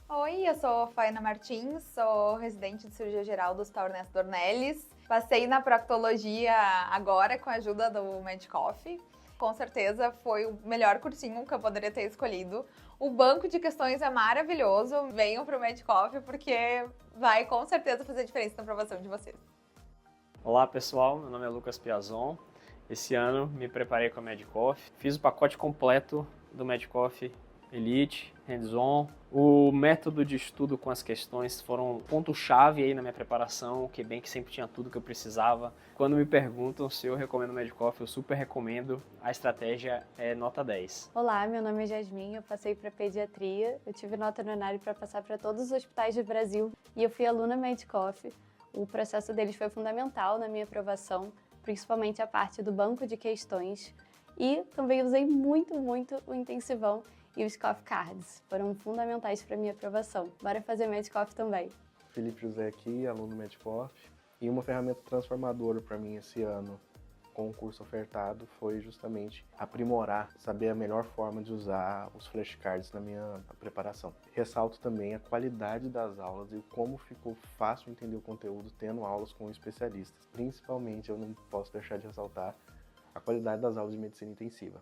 Oi, eu sou Faina Martins, sou residente de cirurgia geral do Hospital Ernesto Dornelles. Passei na proctologia agora com a ajuda do Medcoff. Com certeza foi o melhor cursinho que eu poderia ter escolhido. O banco de questões é maravilhoso. Venham para o Medcoff porque vai com certeza fazer diferença na aprovação de vocês. Olá pessoal, meu nome é Lucas Piazon. Esse ano me preparei com a Medcoff, fiz o pacote completo do Medcoff Elite, Hands-On. O método de estudo com as questões foram um ponto-chave aí na minha preparação, o QBank sempre tinha tudo que eu precisava. Quando me perguntam se eu recomendo o Medcoff, eu super recomendo. A estratégia é nota 10. Olá, meu nome é Jasmin, eu passei para pediatria, eu tive nota no ENARI para passar para todos os hospitais do Brasil e eu fui aluna Medcoff. O processo deles foi fundamental na minha aprovação, principalmente a parte do banco de questões. E também usei muito o intensivão e os Coff Cards, foram fundamentais para a minha aprovação. Bora fazer Medcoff também. Felipe José aqui, aluno do Medcoff. E uma ferramenta transformadora para mim esse ano, com o curso ofertado, foi justamente aprimorar, saber a melhor forma de usar os flashcards na minha preparação. Ressalto também a qualidade das aulas e como ficou fácil entender o conteúdo tendo aulas com especialistas. Principalmente, eu não posso deixar de ressaltar a qualidade das aulas de medicina intensiva.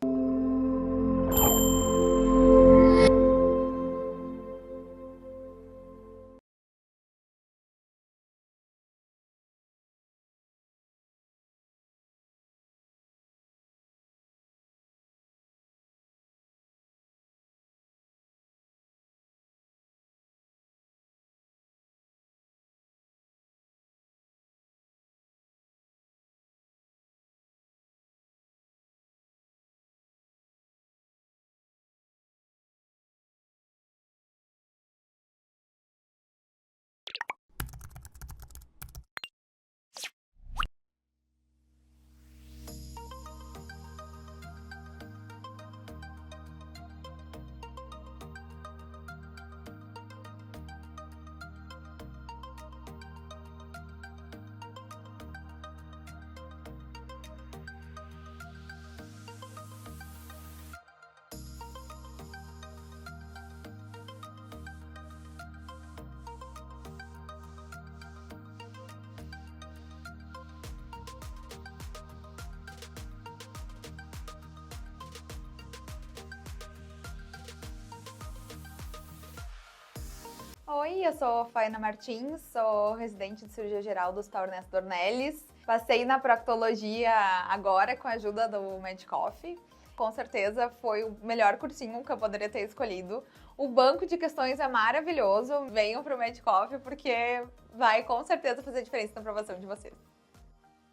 Oi, eu sou Faina Martins, sou residente de cirurgia geral do Hospital Ernesto Dornelles. Passei na proctologia agora com a ajuda do Medcoff. Com certeza foi o melhor cursinho que eu poderia ter escolhido. O banco de questões é maravilhoso. Venham para o Medcoff porque vai com certeza fazer diferença na aprovação de vocês.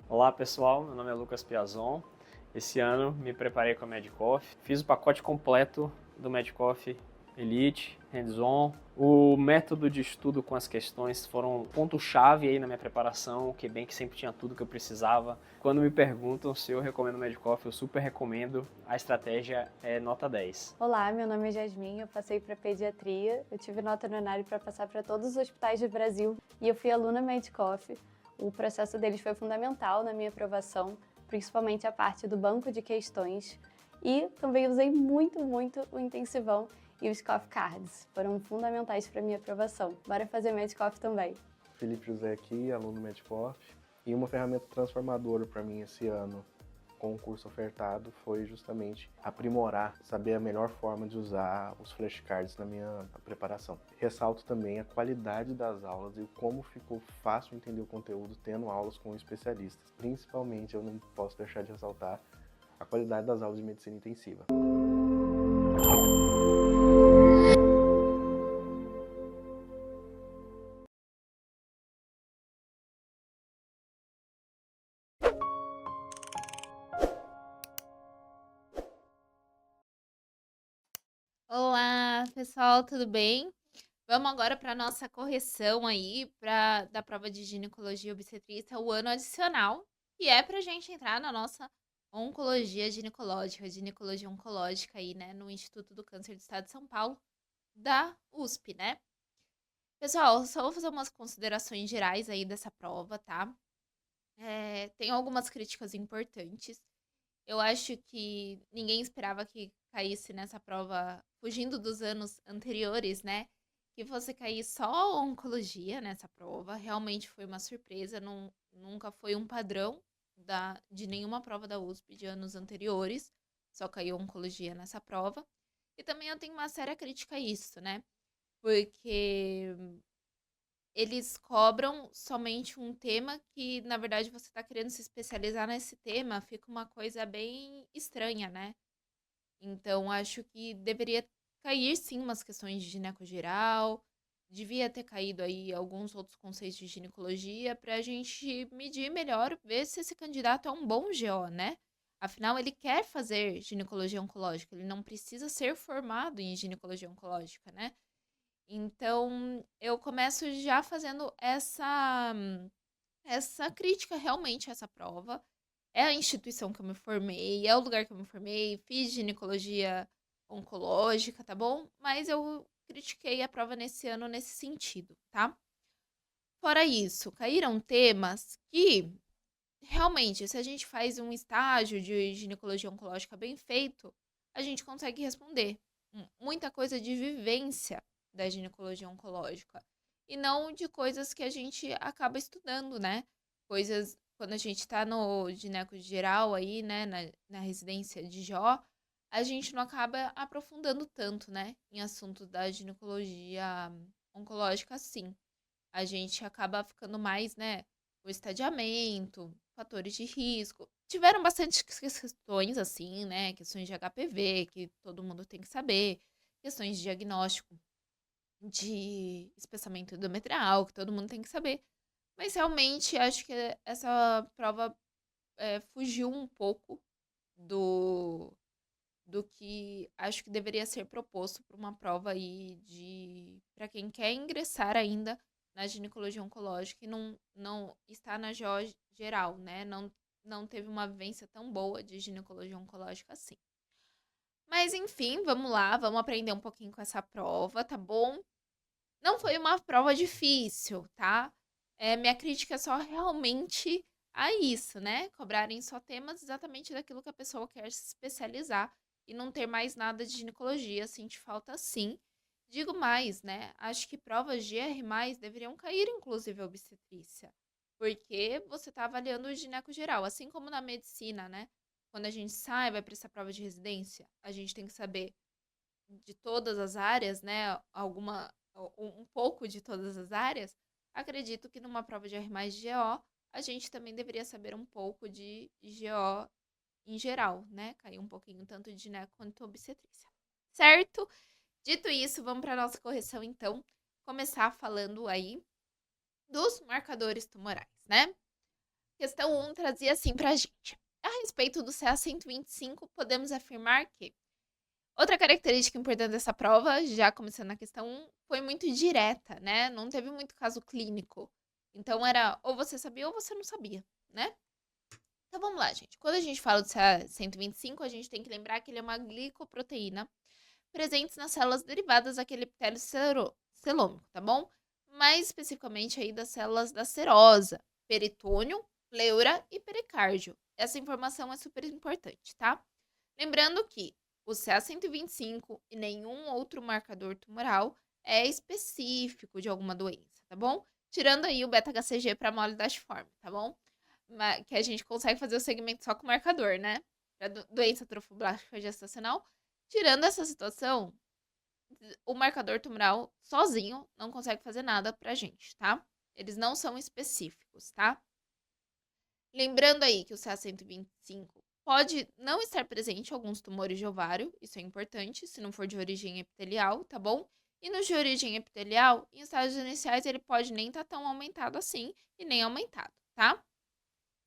Olá pessoal, meu nome é Lucas Piazon. Esse ano me preparei com a Medcoff, fiz o pacote completo do Medcoff Elite, Hands-On. O método de estudo com as questões foram um ponto-chave aí na minha preparação, o QBank sempre tinha tudo que eu precisava. Quando me perguntam se eu recomendo o Medcoff, eu super recomendo. A estratégia é nota 10. Olá, meu nome é Jasmin, eu passei para pediatria, eu tive nota no ENARI para passar para todos os hospitais do Brasil e eu fui aluna Medcoff. O processo deles foi fundamental na minha aprovação, principalmente a parte do banco de questões. E também usei muito o intensivão e os Coff Cards, foram fundamentais para a minha aprovação. Bora fazer Medcoff também. Felipe José aqui, aluno do Medcoff. E uma ferramenta transformadora para mim esse ano, com o curso ofertado, foi justamente aprimorar, saber a melhor forma de usar os flashcards na minha preparação. Ressalto também a qualidade das aulas e como ficou fácil entender o conteúdo tendo aulas com especialistas. Principalmente, eu não posso deixar de ressaltar a qualidade das aulas de medicina intensiva. Olá, pessoal, tudo bem? Vamos agora para nossa correção aí da prova de ginecologia e obstetrícia, o ano adicional, e é para a gente entrar na nossa oncologia ginecológica, ginecologia oncológica aí, né, no Instituto do Câncer do Estado de São Paulo, da USP, né? Pessoal, só vou fazer umas considerações gerais aí dessa prova, tá? Tem algumas críticas importantes. Eu acho que ninguém esperava que caísse nessa prova fugindo dos anos anteriores, né? que fosse cair só oncologia nessa prova. Realmente foi uma surpresa, nunca foi um padrão de nenhuma prova da USP de anos anteriores. Só caiu oncologia nessa prova. E também eu tenho uma séria crítica a isso, né? Porque eles cobram somente um tema que, na verdade, você está querendo se especializar nesse tema, fica uma coisa bem estranha, né? Então, acho que deveria cair sim umas questões de gineco-geral, devia ter caído aí alguns outros conceitos de ginecologia para a gente medir melhor, ver se esse candidato é um bom GO, né? Afinal, ele quer fazer ginecologia oncológica, ele não precisa ser formado em ginecologia oncológica, né? Então, eu começo já fazendo essa crítica realmente a essa prova. É a instituição que eu me formei, é o lugar que eu me formei, fiz ginecologia oncológica, tá bom? Mas eu critiquei a prova nesse ano nesse sentido, tá? Fora isso, caíram temas que realmente, se a gente faz um estágio de ginecologia oncológica bem feito, a gente consegue responder. Muita coisa de vivência da ginecologia oncológica. E não de coisas que a gente acaba estudando, né? Coisas, quando a gente tá no gineco geral aí, né, na residência de Jó, a gente não acaba aprofundando tanto, né, em assuntos da ginecologia oncológica, assim. A gente acaba ficando mais, né, o estadiamento, fatores de risco. Tiveram bastante questões, assim, né, questões de HPV, que todo mundo tem que saber, questões de diagnóstico de espessamento endometrial, que todo mundo tem que saber. Mas realmente acho que essa prova fugiu um pouco do, do que acho que deveria ser proposto para uma prova aí para quem quer ingressar ainda na ginecologia oncológica e não está na GO geral, né? Não teve uma vivência tão boa de ginecologia oncológica assim. Mas enfim, vamos lá, vamos aprender um pouquinho com essa prova, tá bom? Não foi uma prova difícil, tá? Minha crítica é só realmente a isso, né? Cobrarem só temas exatamente daquilo que a pessoa quer se especializar e não ter mais nada de ginecologia, sente falta sim. Digo mais, né? Acho que provas de R+, deveriam cair, inclusive, a obstetrícia. Porque você está avaliando o gineco geral, assim como na medicina, né? Quando a gente sai, vai prestar prova de residência, a gente tem que saber de todas as áreas, né? Um pouco de todas as áreas. Acredito que numa prova de R+, de GO, a gente também deveria saber um pouco de GO em geral, né? Cair um pouquinho tanto de gineco quanto obstetrícia. Certo? Dito isso, vamos para nossa correção, então. Começar falando aí dos marcadores tumorais, né? Questão 1 trazia assim pra gente. A respeito do CA-125, podemos afirmar que outra característica importante dessa prova, já começando na questão 1, foi muito direta, né? Não teve muito caso clínico. Então era ou você sabia ou você não sabia, né? Então vamos lá, gente. Quando a gente fala do CA-125, a gente tem que lembrar que ele é uma glicoproteína presente nas células derivadas daquele epitélio celômico, tá bom? Mais especificamente aí das células da serosa, peritônio, pleura e pericárdio. Essa informação é super importante, tá? Lembrando que o CA-125 e nenhum outro marcador tumoral é específico de alguma doença, tá bom? Tirando aí o beta-HCG para mole da forma, tá bom? Que a gente consegue fazer o segmento só com marcador, né? Para doença trofoblástica gestacional. Tirando essa situação, o marcador tumoral sozinho não consegue fazer nada pra gente, tá? Eles não são específicos, tá? Lembrando aí que o CA-125 pode não estar presente em alguns tumores de ovário, isso é importante, se não for de origem epitelial, tá bom? E nos de origem epitelial, em estágios iniciais, ele pode nem estar tão aumentado assim e nem aumentado, tá?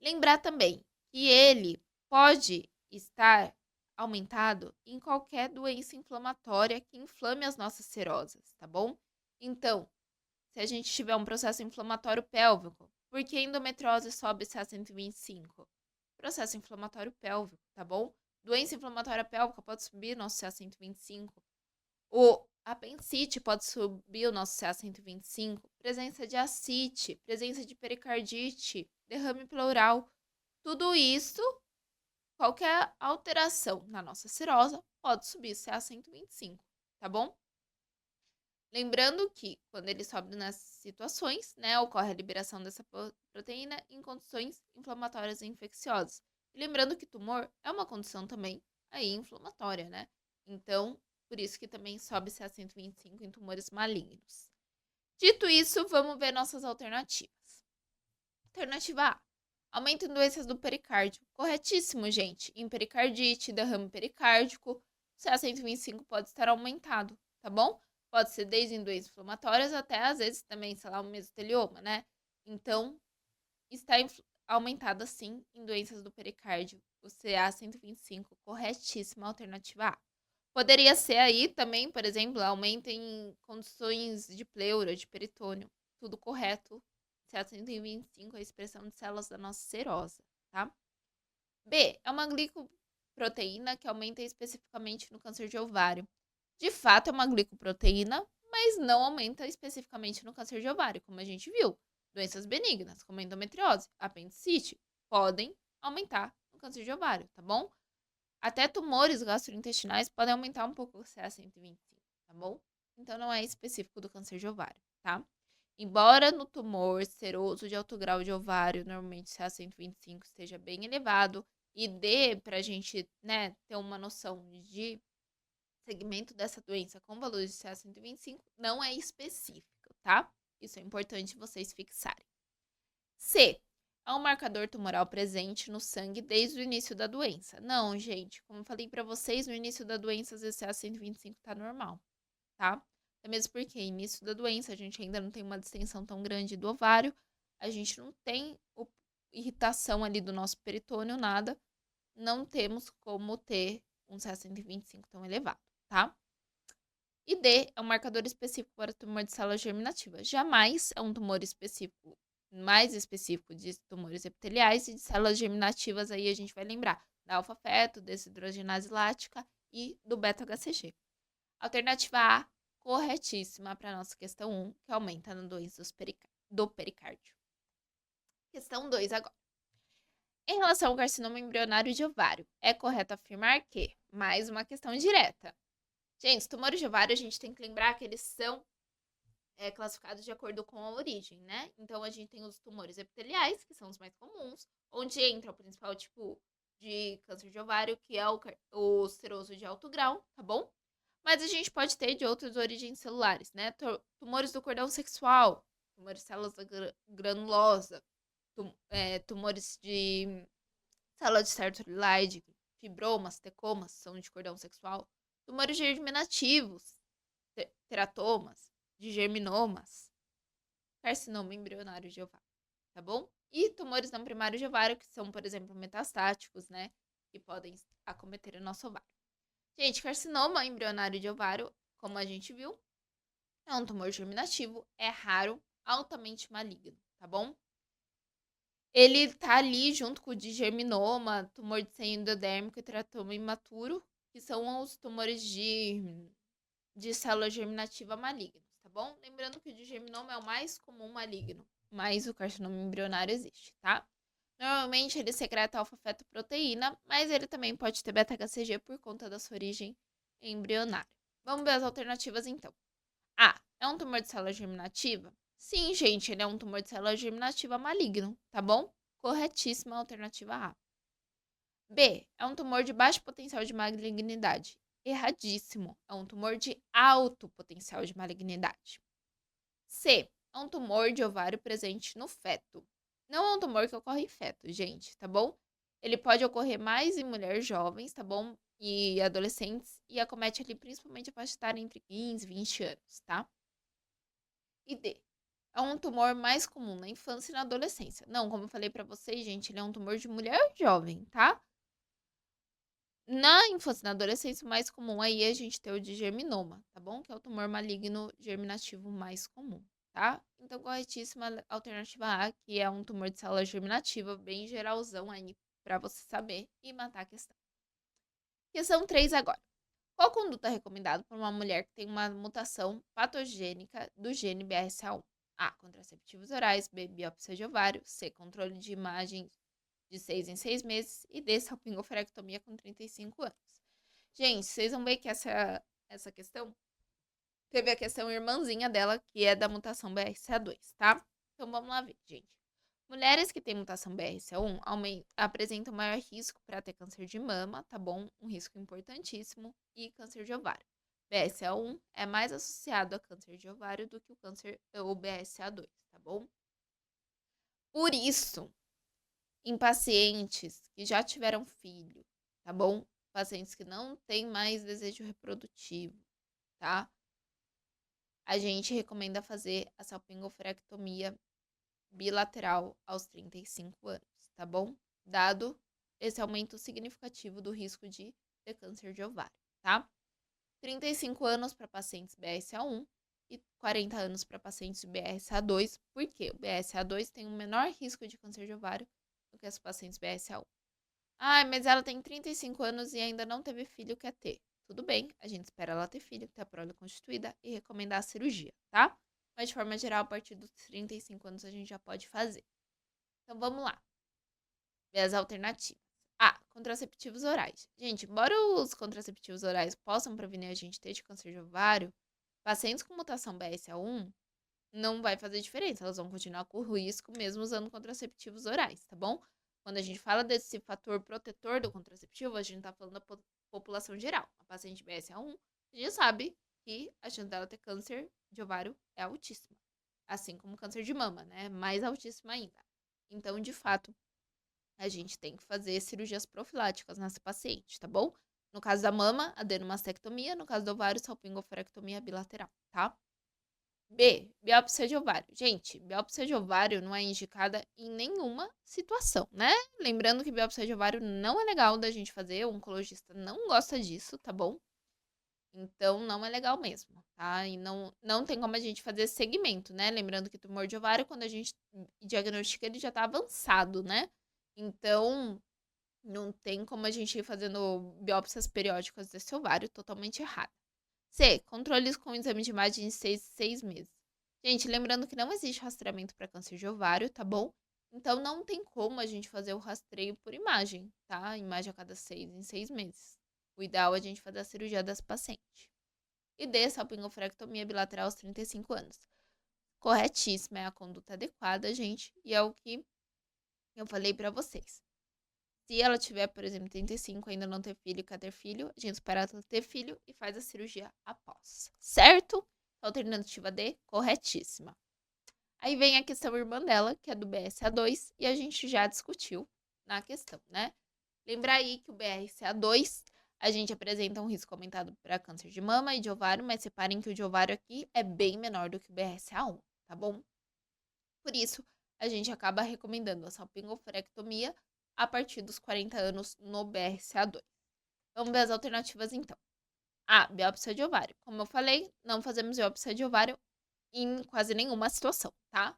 Lembrar também que ele pode estar aumentado em qualquer doença inflamatória que inflame as nossas serosas, tá bom? Então, se a gente tiver um processo inflamatório pélvico, por que a endometriose sobe CA-125? Processo inflamatório pélvico, tá bom? Doença inflamatória pélvica pode subir o nosso CA-125. O apendicite pode subir o nosso CA-125. Presença de ascite, presença de pericardite, derrame pleural. Tudo isso, qualquer alteração na nossa serosa pode subir CA-125, tá bom? Lembrando que, quando ele sobe nas situações, né, ocorre a liberação dessa proteína em condições inflamatórias e infecciosas. E lembrando que tumor é uma condição também aí inflamatória, né? Então, por isso que também sobe CA125 em tumores malignos. Dito isso, vamos ver nossas alternativas. Alternativa A. Aumento em doenças do pericárdio. Corretíssimo, gente. Em pericardite, derrame pericárdico, o CA125 pode estar aumentado, tá bom? Pode ser desde em doenças inflamatórias até, às vezes, também, sei lá, um mesotelioma, né? Então, está aumentada, sim, em doenças do pericárdio. O CA125, corretíssima, alternativa A. Poderia ser aí também, por exemplo, aumento em condições de pleura, de peritônio. Tudo correto. CA125 é a expressão de células da nossa serosa, tá? B. É uma glicoproteína que aumenta especificamente no câncer de ovário. De fato, é uma glicoproteína, mas não aumenta especificamente no câncer de ovário, como a gente viu. Doenças benignas, como endometriose, apendicite, podem aumentar no câncer de ovário, tá bom? Até tumores gastrointestinais podem aumentar um pouco o CA125, tá bom? Então, não é específico do câncer de ovário, tá? Embora no tumor seroso de alto grau de ovário, normalmente o CA125 esteja bem elevado e dê pra gente, né, ter uma noção de segmento dessa doença com valores de CA125, não é específico, tá? Isso é importante vocês fixarem. C. Há um marcador tumoral presente no sangue desde o início da doença. Não, gente, como eu falei pra vocês, no início da doença, às vezes CA125 tá normal, tá? Até mesmo porque início da doença, a gente ainda não tem uma distensão tão grande do ovário, a gente não tem irritação ali do nosso peritônio, nada. Não temos como ter um CA125 tão elevado, tá? E D é um marcador específico para tumor de célula germinativa. Jamais é um tumor específico, mais específico de tumores epiteliais e de células germinativas. Aí a gente vai lembrar da alfa-feto, desidrogenase lática e do beta-HCG. Alternativa A, corretíssima para a nossa questão 1, que aumenta na doença do pericárdio. Questão 2 agora. Em relação ao carcinoma embrionário de ovário, é correto afirmar que, mais uma questão direta. Gente, os tumores de ovário, a gente tem que lembrar que eles são classificados de acordo com a origem, né? Então, a gente tem os tumores epiteliais, que são os mais comuns, onde entra o principal tipo de câncer de ovário, que é o seroso de alto grau, tá bom? Mas a gente pode ter de outras origens celulares, né? Tumores do cordão sexual, tumores de células granulosa, tumores de célula de sertolide, fibromas, tecomas, são de cordão sexual, tumores germinativos, teratomas, de germinomas, carcinoma embrionário de ovário, tá bom? E tumores não primários de ovário, que são, por exemplo, metastáticos, né? Que podem acometer o nosso ovário. Gente, carcinoma embrionário de ovário, como a gente viu, é um tumor germinativo, é raro, altamente maligno, tá bom? Ele tá ali junto com o de germinoma, tumor de seio endodérmico e teratoma imaturo, que são os tumores de célula germinativa malignos, tá bom? Lembrando que o de germinoma é o mais comum maligno, mas o carcinoma embrionário existe, tá? Normalmente ele secreta alfa-fetoproteína, mas ele também pode ter beta-HCG por conta da sua origem embrionária. Vamos ver as alternativas então. A. É um tumor de célula germinativa? Sim, gente, ele é um tumor de célula germinativa maligno, tá bom? Corretíssima a alternativa A. B. É um tumor de baixo potencial de malignidade. Erradíssimo. É um tumor de alto potencial de malignidade. C. É um tumor de ovário presente no feto. Não é um tumor que ocorre em feto, gente, tá bom? Ele pode ocorrer mais em mulheres jovens, tá bom? E adolescentes, e acomete ali principalmente a faixa etária entre 15 e 20 anos, tá? E D. É um tumor mais comum na infância e na adolescência. Não, como eu falei pra vocês, gente, ele é um tumor de mulher jovem, tá? Na infância e na adolescência, o mais comum aí é a gente ter o de germinoma, tá bom? Que é o tumor maligno germinativo mais comum, tá? Então, corretíssima alternativa A, que é um tumor de célula germinativa, bem geralzão aí, pra você saber e matar a questão. Questão 3 agora. Qual conduta é recomendada para uma mulher que tem uma mutação patogênica do gene BRCA1? A. Contraceptivos orais. B. Biópsia de ovário. C. Controle de imagem de 6 em 6 meses. E D. Salpingoferectomia com 35 anos. Gente, vocês vão ver que essa questão teve a questão irmãzinha dela, que é da mutação BRCA2, tá? Então vamos lá ver, gente. Mulheres que têm mutação BRCA1 apresentam maior risco para ter câncer de mama, tá bom? Um risco importantíssimo, e câncer de ovário. BRCA1 é mais associado a câncer de ovário do que o BRCA2, tá bom? Por isso, em pacientes que já tiveram filho, tá bom? Pacientes que não têm mais desejo reprodutivo, tá? A gente recomenda fazer a salpingoforectomia bilateral aos 35 anos, tá bom? Dado esse aumento significativo do risco de ter câncer de ovário, tá? 35 anos para pacientes BRCA1 e 40 anos para pacientes BRCA2, porque o BRCA2 tem um menor risco de câncer de ovário do que as pacientes BRCA1. Ah, mas ela tem 35 anos e ainda não teve filho, quer ter. Tudo bem, a gente espera ela ter filho, ter a prole constituída e recomendar a cirurgia, tá? Mas de forma geral, a partir dos 35 anos a gente já pode fazer. Então vamos lá. Ver as alternativas. Contraceptivos orais. Gente, embora os contraceptivos orais possam prevenir a gente ter de câncer de ovário, pacientes com mutação BRCA1 não vai fazer diferença. Elas vão continuar com o risco mesmo usando contraceptivos orais, tá bom? Quando a gente fala desse fator protetor do contraceptivo, a gente tá falando da população geral. A paciente BRCA1, a gente sabe que a chance dela ter câncer de ovário é altíssima. Assim como câncer de mama, né? Mais altíssima ainda. Então, de fato, a gente tem que fazer cirurgias profiláticas nessa paciente, tá bom? No caso da mama, adenomastectomia. No caso do ovário, salpingoforectomia bilateral, tá? B, biópsia de ovário. Gente, biópsia de ovário não é indicada em nenhuma situação, né? Lembrando que biópsia de ovário não é legal da gente fazer, o oncologista não gosta disso, tá bom? Então, não é legal mesmo, tá? E não tem como a gente fazer segmento, né? Lembrando que tumor de ovário, quando a gente diagnostica, ele já tá avançado, né? Então, não tem como a gente ir fazendo biópsias periódicas desse ovário, totalmente errado. C, controles com exame de imagem de 6 meses. Gente, lembrando que não existe rastreamento para câncer de ovário, tá bom? Então, não tem como a gente fazer o rastreio por imagem, tá? Imagem a cada 6 meses. O ideal é a gente fazer a cirurgia das pacientes. E D, salpingoforectomia bilateral aos 35 anos. Corretíssima, é a conduta adequada, gente, e é o que eu falei pra vocês. Se ela tiver, por exemplo, 35, ainda não ter filho e quer ter filho, a gente espera ela ter filho e faz a cirurgia após. Certo? Alternativa D, corretíssima. Aí vem a questão irmã dela, que é do BRCA2, e a gente já discutiu na questão, né? Lembrar aí que o BRCA2, a gente apresenta um risco aumentado para câncer de mama e de ovário, mas separem que o de ovário aqui é bem menor do que o BRCA1, tá bom? Por isso, a gente acaba recomendando a salpingoforectomia a partir dos 40 anos no BRCA2. Vamos ver as alternativas então. A, biópsia de ovário. Como eu falei, não fazemos biópsia de ovário em quase nenhuma situação, tá?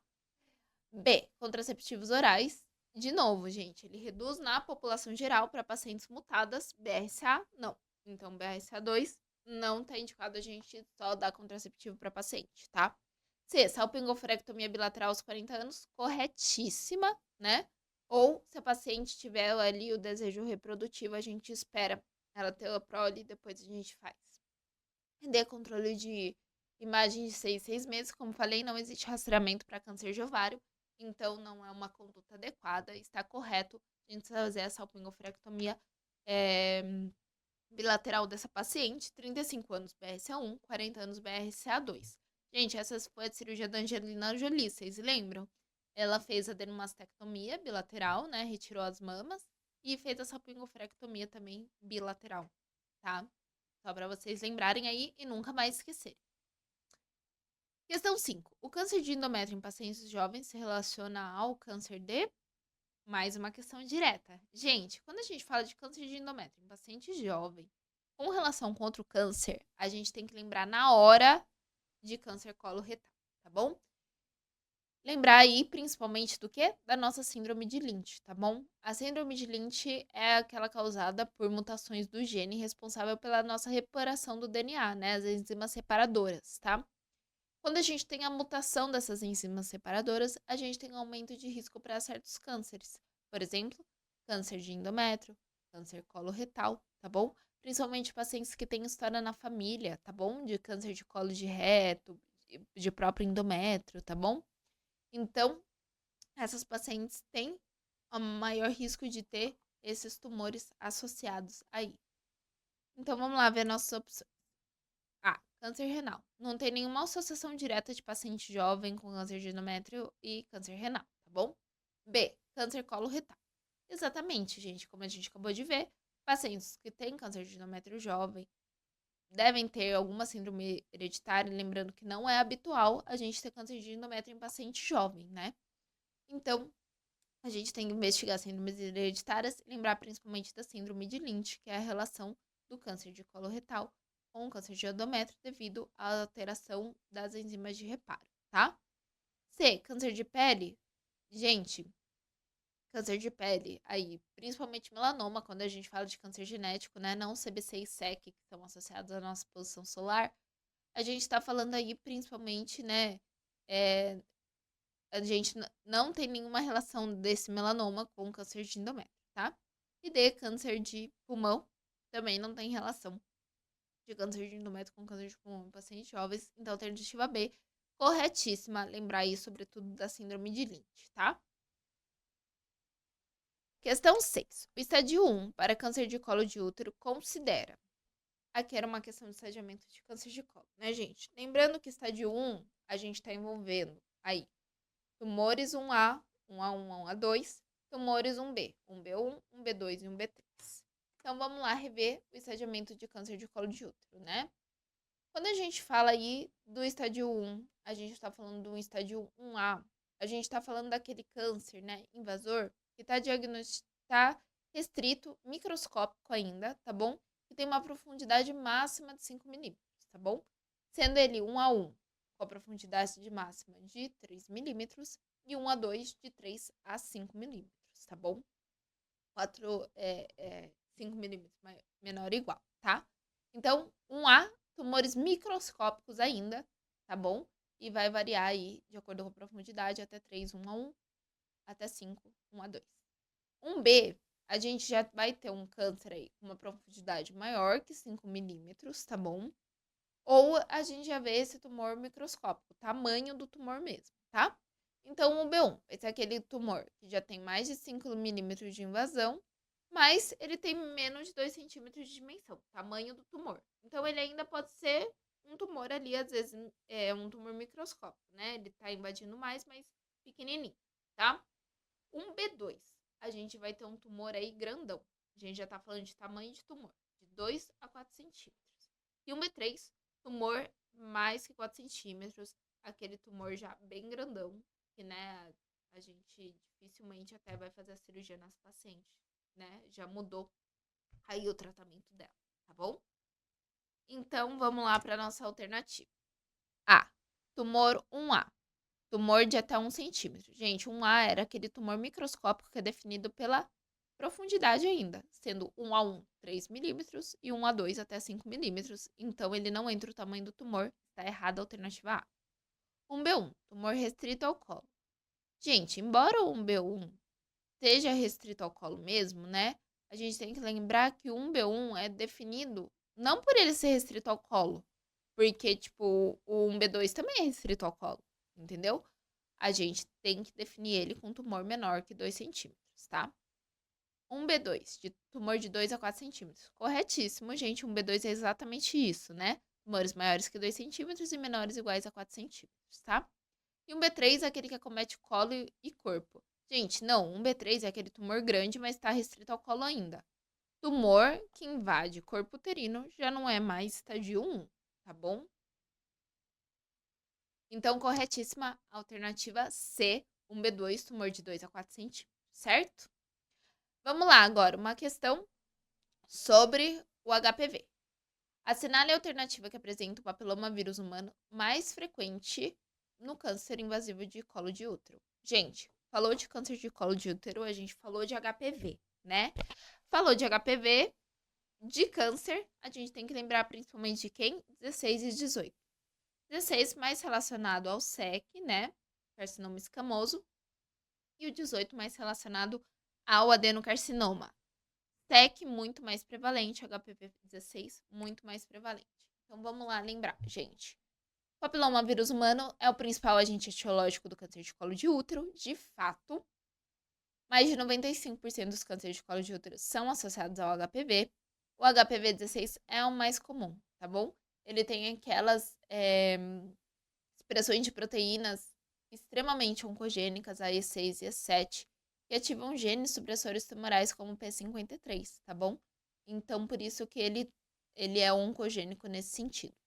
B, contraceptivos orais. De novo, gente, ele reduz na população geral para pacientes mutadas. BRCA, não. Então, BRCA2 não tá indicado a gente só dar contraceptivo para paciente, tá? C, salpingoforectomia bilateral aos 40 anos. Corretíssima, né? Ou, se a paciente tiver ali o desejo reprodutivo, a gente espera ela ter a prole e depois a gente faz. D, controle de imagem de 6 meses. Como falei, não existe rastreamento para câncer de ovário. Então, não é uma conduta adequada. Está correto a gente fazer a salpingoforectomia bilateral dessa paciente. 35 anos BRCA1, 40 anos BRCA2. Gente, essa foi a cirurgia da Angelina Jolie, vocês lembram? Ela fez a adenomastectomia bilateral, né? Retirou as mamas. E fez a salpingoforectomia também bilateral, tá? Só para vocês lembrarem aí e nunca mais esquecerem. Questão 5. O câncer de endométrio em pacientes jovens se relaciona ao câncer de... Mais uma questão direta. Gente, quando a gente fala de câncer de endométrio em paciente jovem, com relação com outro câncer, a gente tem que lembrar na hora de câncer coloretal, tá bom? Lembrar aí, principalmente, do quê? Da nossa síndrome de Lynch, tá bom? A síndrome de Lynch é aquela causada por mutações do gene responsável pela nossa reparação do DNA, né? As enzimas separadoras, tá? Quando a gente tem a mutação dessas enzimas separadoras, a gente tem um aumento de risco para certos cânceres. Por exemplo, câncer de endométrio, câncer coloretal, tá bom? principalmente pacientes que têm história na família, tá bom? De câncer de colo de reto, de próprio endométrio, tá bom? Então, essas pacientes têm o maior risco de ter esses tumores associados aí. Então, vamos lá ver nossas opções. A. Câncer renal. Não tem nenhuma associação direta de paciente jovem com câncer de endométrio e câncer renal, tá bom? B. Câncer coloretal. Exatamente, gente, como a gente acabou de ver, pacientes que têm câncer de endométrio jovem devem ter alguma síndrome hereditária, lembrando que não é habitual a gente ter câncer de endométrio em paciente jovem, né? Então, a gente tem que investigar síndromes hereditárias e lembrar principalmente da síndrome de Lynch, que é a relação do câncer de colo retal com o câncer de endométrio devido à alteração das enzimas de reparo, tá? C. Câncer de pele. Gente, câncer de pele, aí, principalmente melanoma, quando a gente fala de câncer genético, né? Não CBC e SEC, que estão associados à nossa exposição solar. A gente tá falando aí principalmente, né? A gente não tem nenhuma relação desse melanoma com câncer de endométrio, tá? E D, câncer de pulmão, também não tem relação de câncer de endométrio com câncer de pulmão em pacientes jovens. Então, alternativa B, corretíssima. Lembrar aí, sobretudo, da síndrome de Lynch, tá? Questão 6. O estádio 1 para câncer de colo de útero considera. Aqui era uma questão de estadiamento de câncer de colo, né, gente? Lembrando que estádio 1, a gente está envolvendo aí tumores 1A, 1A1, 1A2, tumores 1B, 1B1, 1B2 e 1B3. Então, vamos lá rever o estadiamento de câncer de colo de útero, né? Quando a gente fala aí do estádio 1, a gente está falando do estádio 1A, a gente está falando daquele câncer, né, invasor, que está diagnosticado restrito, microscópico ainda, tá bom? Que tem uma profundidade máxima de 5 milímetros, tá bom? Sendo ele 1A1 com a profundidade de máxima de 3 milímetros e 1A2 de 3 a 5 milímetros, tá bom? 5 milímetros menor ou igual, tá? Então, 1A, tumores microscópicos ainda, tá bom? E vai variar aí, de acordo com a profundidade, até 3, 1A1, até 5, 1A2. 1B, a gente já vai ter um câncer aí com uma profundidade maior que 5 milímetros, tá bom? Ou a gente já vê esse tumor microscópico, tamanho do tumor mesmo, tá? Então, o B1, esse é aquele tumor que já tem mais de 5 milímetros de invasão, mas ele tem menos de 2 centímetros de dimensão, tamanho do tumor. Então, ele ainda pode ser um tumor ali, às vezes é um tumor microscópico, né? Ele tá invadindo mais, mas pequenininho, tá? Um B2, a gente vai ter um tumor aí grandão. A gente já tá falando de tamanho de tumor, de 2 a 4 centímetros. E um B3, tumor mais que 4 centímetros, aquele tumor já bem grandão, que, né, a gente dificilmente até vai fazer a cirurgia nas pacientes, né? Já mudou aí o tratamento dela, tá bom? Então, vamos lá para nossa alternativa. A. Tumor 1A. Tumor de até 1 centímetro. Gente, 1A era aquele tumor microscópico que é definido pela profundidade ainda, sendo 1A1, 3 milímetros e 1A2 até 5 milímetros. Então, ele não entra o tamanho do tumor. Está errada a alternativa A. 1B1, tumor restrito ao colo. Gente, embora o 1B1 esteja restrito ao colo mesmo, né? A gente tem que lembrar que o 1B1 é definido não por ele ser restrito ao colo, porque, tipo, o 1B2 também é restrito ao colo, entendeu? A gente tem que definir ele com tumor menor que 2 centímetros, tá? 1B2, de tumor de 2 a 4 centímetros. Corretíssimo, gente. 1B2 é exatamente isso, né? Tumores maiores que 2 centímetros e menores ou iguais a 4 centímetros, tá? E 1B3 é aquele que acomete colo e corpo. Gente, não, 1B3 é aquele tumor grande, mas está restrito ao colo ainda. Tumor que invade corpo uterino já não é mais estádio 1, tá bom? Então, corretíssima alternativa C, 1B2, tumor de 2 a 4 centímetros, certo? Vamos lá agora, uma questão sobre o HPV. Assinale a alternativa que apresenta o papiloma vírus humano mais frequente no câncer invasivo de colo de útero. Gente, falou de câncer de colo de útero, a gente falou de HPV, né? Falou de HPV, de câncer, a gente tem que lembrar principalmente de quem? 16 e 18. 16 mais relacionado ao SEC, né? Carcinoma escamoso. E o 18 mais relacionado ao adenocarcinoma. SEC muito mais prevalente, HPV 16 muito mais prevalente. Então vamos lá lembrar, gente. O papilomavírus humano é o principal agente etiológico do câncer de colo de útero, de fato. Mais de 95% dos cânceres de colo de útero são associados ao HPV. O HPV 16 é o mais comum, tá bom? Ele tem aquelas expressões de proteínas extremamente oncogênicas, a E6 e E7, que ativam genes supressores tumorais como o P53, tá bom? Então, por isso que ele é oncogênico nesse sentido.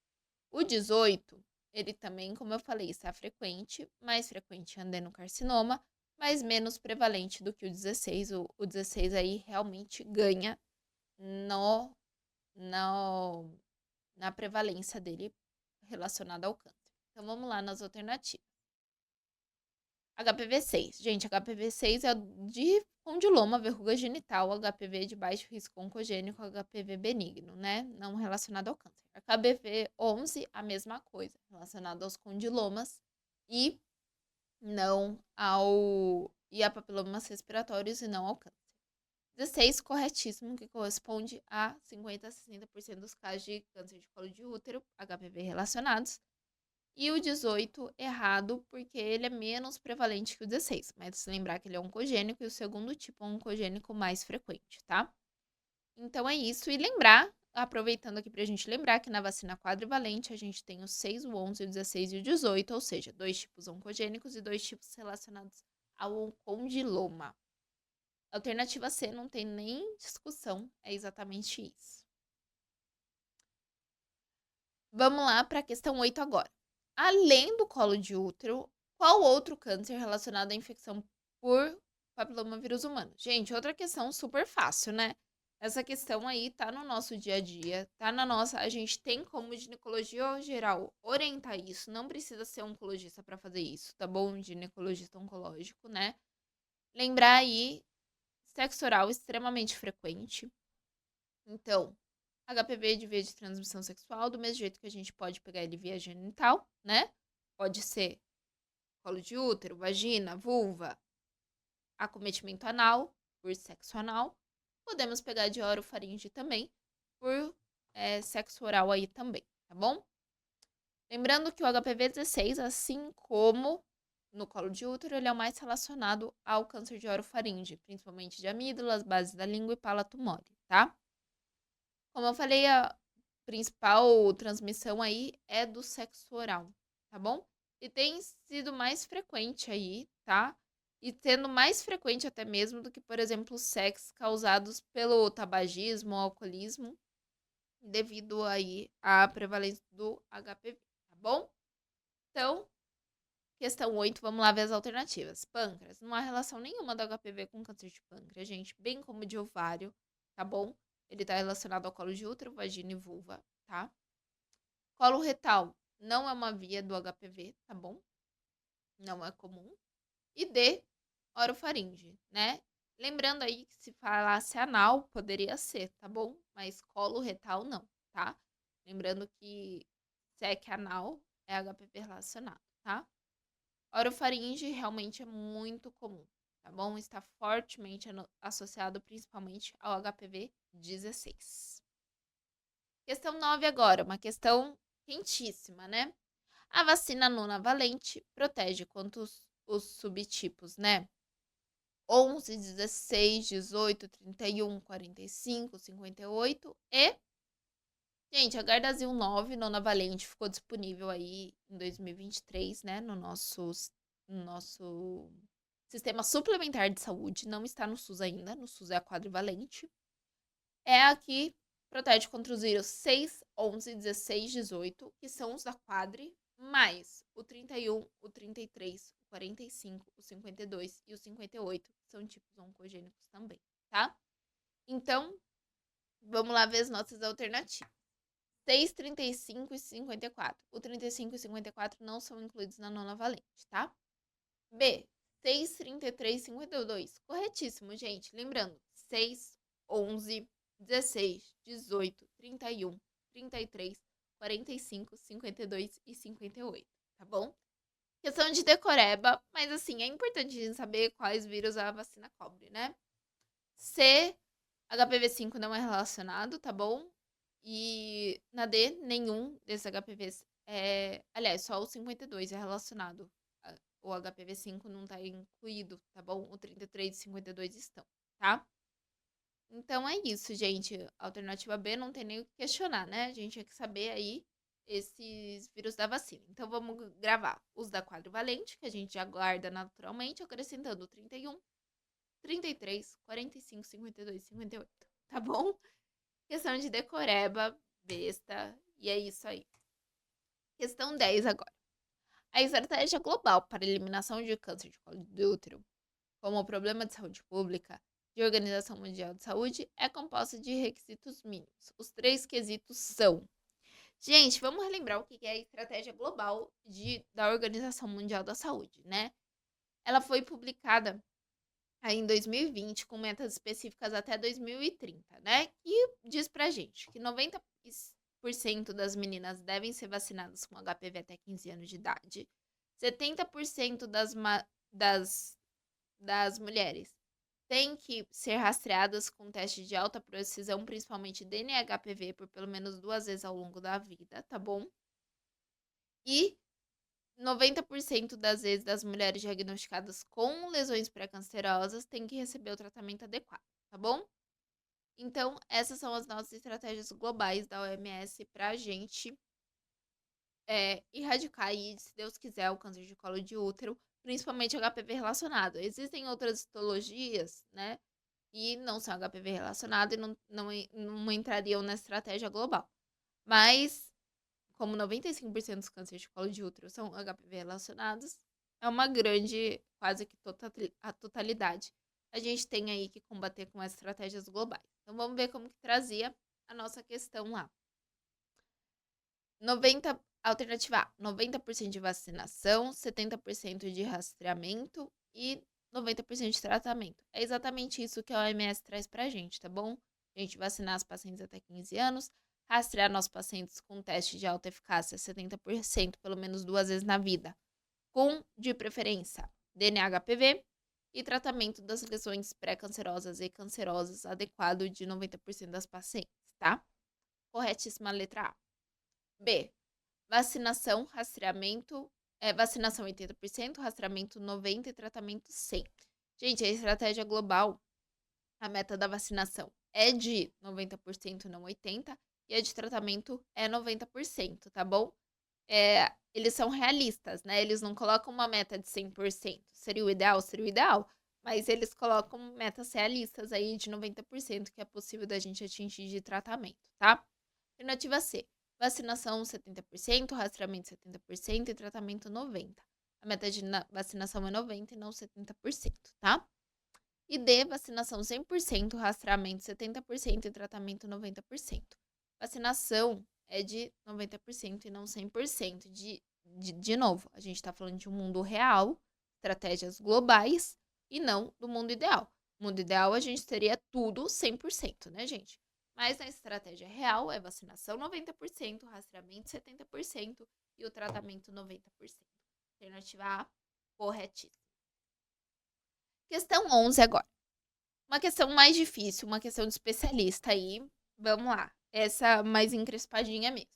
O 18, ele também, como eu falei, está frequente, mais frequente em adenocarcinoma, mas menos prevalente do que o 16. O 16 aí realmente ganha na prevalência dele relacionada ao câncer. Então, vamos lá nas alternativas. HPV-6. Gente, HPV-6 é de condiloma, verruga genital, HPV de baixo risco oncogênico, HPV benigno, né? Não relacionado ao câncer. HPV-11, a mesma coisa, relacionado aos condilomas e não a papilomas respiratórios e não ao câncer. 16, corretíssimo, que corresponde a 50 a 60% dos casos de câncer de colo de útero, HPV relacionados. E o 18, errado, porque ele é menos prevalente que o 16. Mas se lembrar que ele é oncogênico e o segundo tipo é um oncogênico mais frequente, tá? Então é isso. E lembrar, aproveitando aqui pra gente lembrar que na vacina quadrivalente a gente tem o 6, o 11, o 16 e o 18, ou seja, 2 tipos oncogênicos e 2 tipos relacionados ao condiloma. Alternativa C não tem nem discussão, é exatamente isso. Vamos lá para a questão 8 agora. Além do colo de útero, qual outro câncer relacionado à infecção por papilomavírus humano? Gente, outra questão super fácil, né? Essa questão aí tá no nosso dia a dia, tá na nossa... A gente tem como ginecologia geral orientar isso, não precisa ser oncologista para fazer isso, tá bom? Ginecologista oncológico, né? Lembrar aí, sexo oral extremamente frequente. Então, HPV de via de transmissão sexual, do mesmo jeito que a gente pode pegar ele via genital, né? Pode ser colo de útero, vagina, vulva, acometimento anal, por sexo anal. Podemos pegar de orofaringe também, por sexo oral aí também, tá bom? Lembrando que o HPV 16, assim como no colo de útero, ele é o mais relacionado ao câncer de orofaringe, principalmente de amígdalas, base da língua e palato mole, tá? Como eu falei, a principal transmissão aí é do sexo oral, tá bom? E tem sido mais frequente aí, tá? E sendo mais frequente até mesmo do que, por exemplo, os sexos causados pelo tabagismo ou alcoolismo, devido aí à prevalência do HPV, tá bom? Então, questão 8, vamos lá ver as alternativas. Pâncreas, não há relação nenhuma do HPV com câncer de pâncreas, gente, bem como de ovário, tá bom? Ele tá relacionado ao colo de útero, vagina e vulva, tá? Colo retal não é uma via do HPV, tá bom? Não é comum. E D, orofaringe, né? Lembrando aí que se falasse anal, poderia ser, tá bom? Mas colo retal não, tá? Lembrando que SEC anal é HPV relacionado, tá? Orofaringe realmente é muito comum, tá bom? Está fortemente associado principalmente ao HPV 16. Questão 9 agora, uma questão quentíssima, né? A vacina nonavalente protege contra os subtipos, né? 11, 16, 18, 31, 45, 58 e... Gente, a Gardasil 9 nonavalente ficou disponível aí em 2023, né? No nosso sistema suplementar de saúde. Não está no SUS ainda, no SUS é a quadrivalente. É a que protege contra os vírus 6, 11, 16, 18, que são os da quadri, mais o 31, o 33, o 45, o 52 e o 58, que são tipos oncogênicos também, tá? Então, vamos lá ver as nossas alternativas. 6, 35 e 54. O 35 e 54 não são incluídos na nonavalente, tá? B, 6, 33 e 52. Corretíssimo, gente. Lembrando, 6, 11, 16, 18, 31, 33, 45, 52 e 58, tá bom? Questão de decoreba, mas assim, é importante a gente saber quais vírus a vacina cobre, né? C, HPV-5 não é relacionado, tá bom? E na D, nenhum desses HPVs aliás, só o 52 é relacionado. O HPV-5 não tá incluído, tá bom? O 33 e 52 estão, tá? Então é isso, gente. Alternativa B não tem nem o que questionar, né? A gente tinha que saber aí esses vírus da vacina. Então vamos gravar os da quadrivalente, que a gente já guarda naturalmente, acrescentando 31, 33, 45, 52, 58. Tá bom? Questão de decoreba, besta, e é isso aí. Questão 10 agora. A estratégia global para a eliminação de câncer de colo de útero como problema de saúde pública de Organização Mundial de Saúde é composta de requisitos mínimos. Os 3 quesitos são... Gente, vamos relembrar o que é a estratégia global da Organização Mundial da Saúde, né? Ela foi publicada aí em 2020 com metas específicas até 2030, né? Que diz pra gente que 90% das meninas devem ser vacinadas com HPV até 15 anos de idade. 70% das mulheres têm que ser rastreadas com testes de alta precisão, principalmente DNA-HPV, por pelo menos 2 vezes ao longo da vida, tá bom? E 90% das vezes das mulheres diagnosticadas com lesões pré-cancerosas têm que receber o tratamento adequado, tá bom? Então, essas são as nossas estratégias globais da OMS pra gente erradicar aí, se Deus quiser, o câncer de colo de útero, principalmente HPV relacionado. Existem outras histologias, né? E não são HPV relacionado e não entrariam na estratégia global. Mas, como 95% dos cânceres de colo de útero são HPV relacionados, é uma grande, quase que a totalidade. A gente tem aí que combater com as estratégias globais. Então, vamos ver como que trazia a nossa questão lá. Alternativa A, 90% de vacinação, 70% de rastreamento e 90% de tratamento. É exatamente isso que a OMS traz pra gente, tá bom? A gente vacinar as pacientes até 15 anos, rastrear nossos pacientes com teste de alta eficácia, 70%, pelo menos 2 vezes na vida, com, de preferência, DNA-HPV e tratamento das lesões pré-cancerosas e cancerosas adequado de 90% das pacientes, tá? Corretíssima a letra A. B, vacinação, rastreamento, vacinação 80%, rastreamento 90% e tratamento 100%. Gente, a estratégia global, a meta da vacinação é de 90%, não 80%, e a de tratamento é 90%, tá bom? Eles são realistas, né? Eles não colocam uma meta de 100%. Seria o ideal, mas eles colocam metas realistas aí de 90% que é possível da gente atingir de tratamento, tá? Alternativa C, vacinação 70%, rastreamento 70% e tratamento 90%. A meta de vacinação é 90% e não 70%, tá? E D, vacinação 100%, rastreamento 70% e tratamento 90%. Vacinação é de 90% e não 100%. De novo, a gente está falando de um mundo real, estratégias globais e não do mundo ideal. No mundo ideal, a gente teria tudo 100%, né, gente? Mas na estratégia real é vacinação 90%, rastreamento 70% e o tratamento 90%. Alternativa A, corretíssima. Questão 11 agora. Uma questão mais difícil, uma questão de especialista aí. Vamos lá. Essa mais encrespadinha mesmo.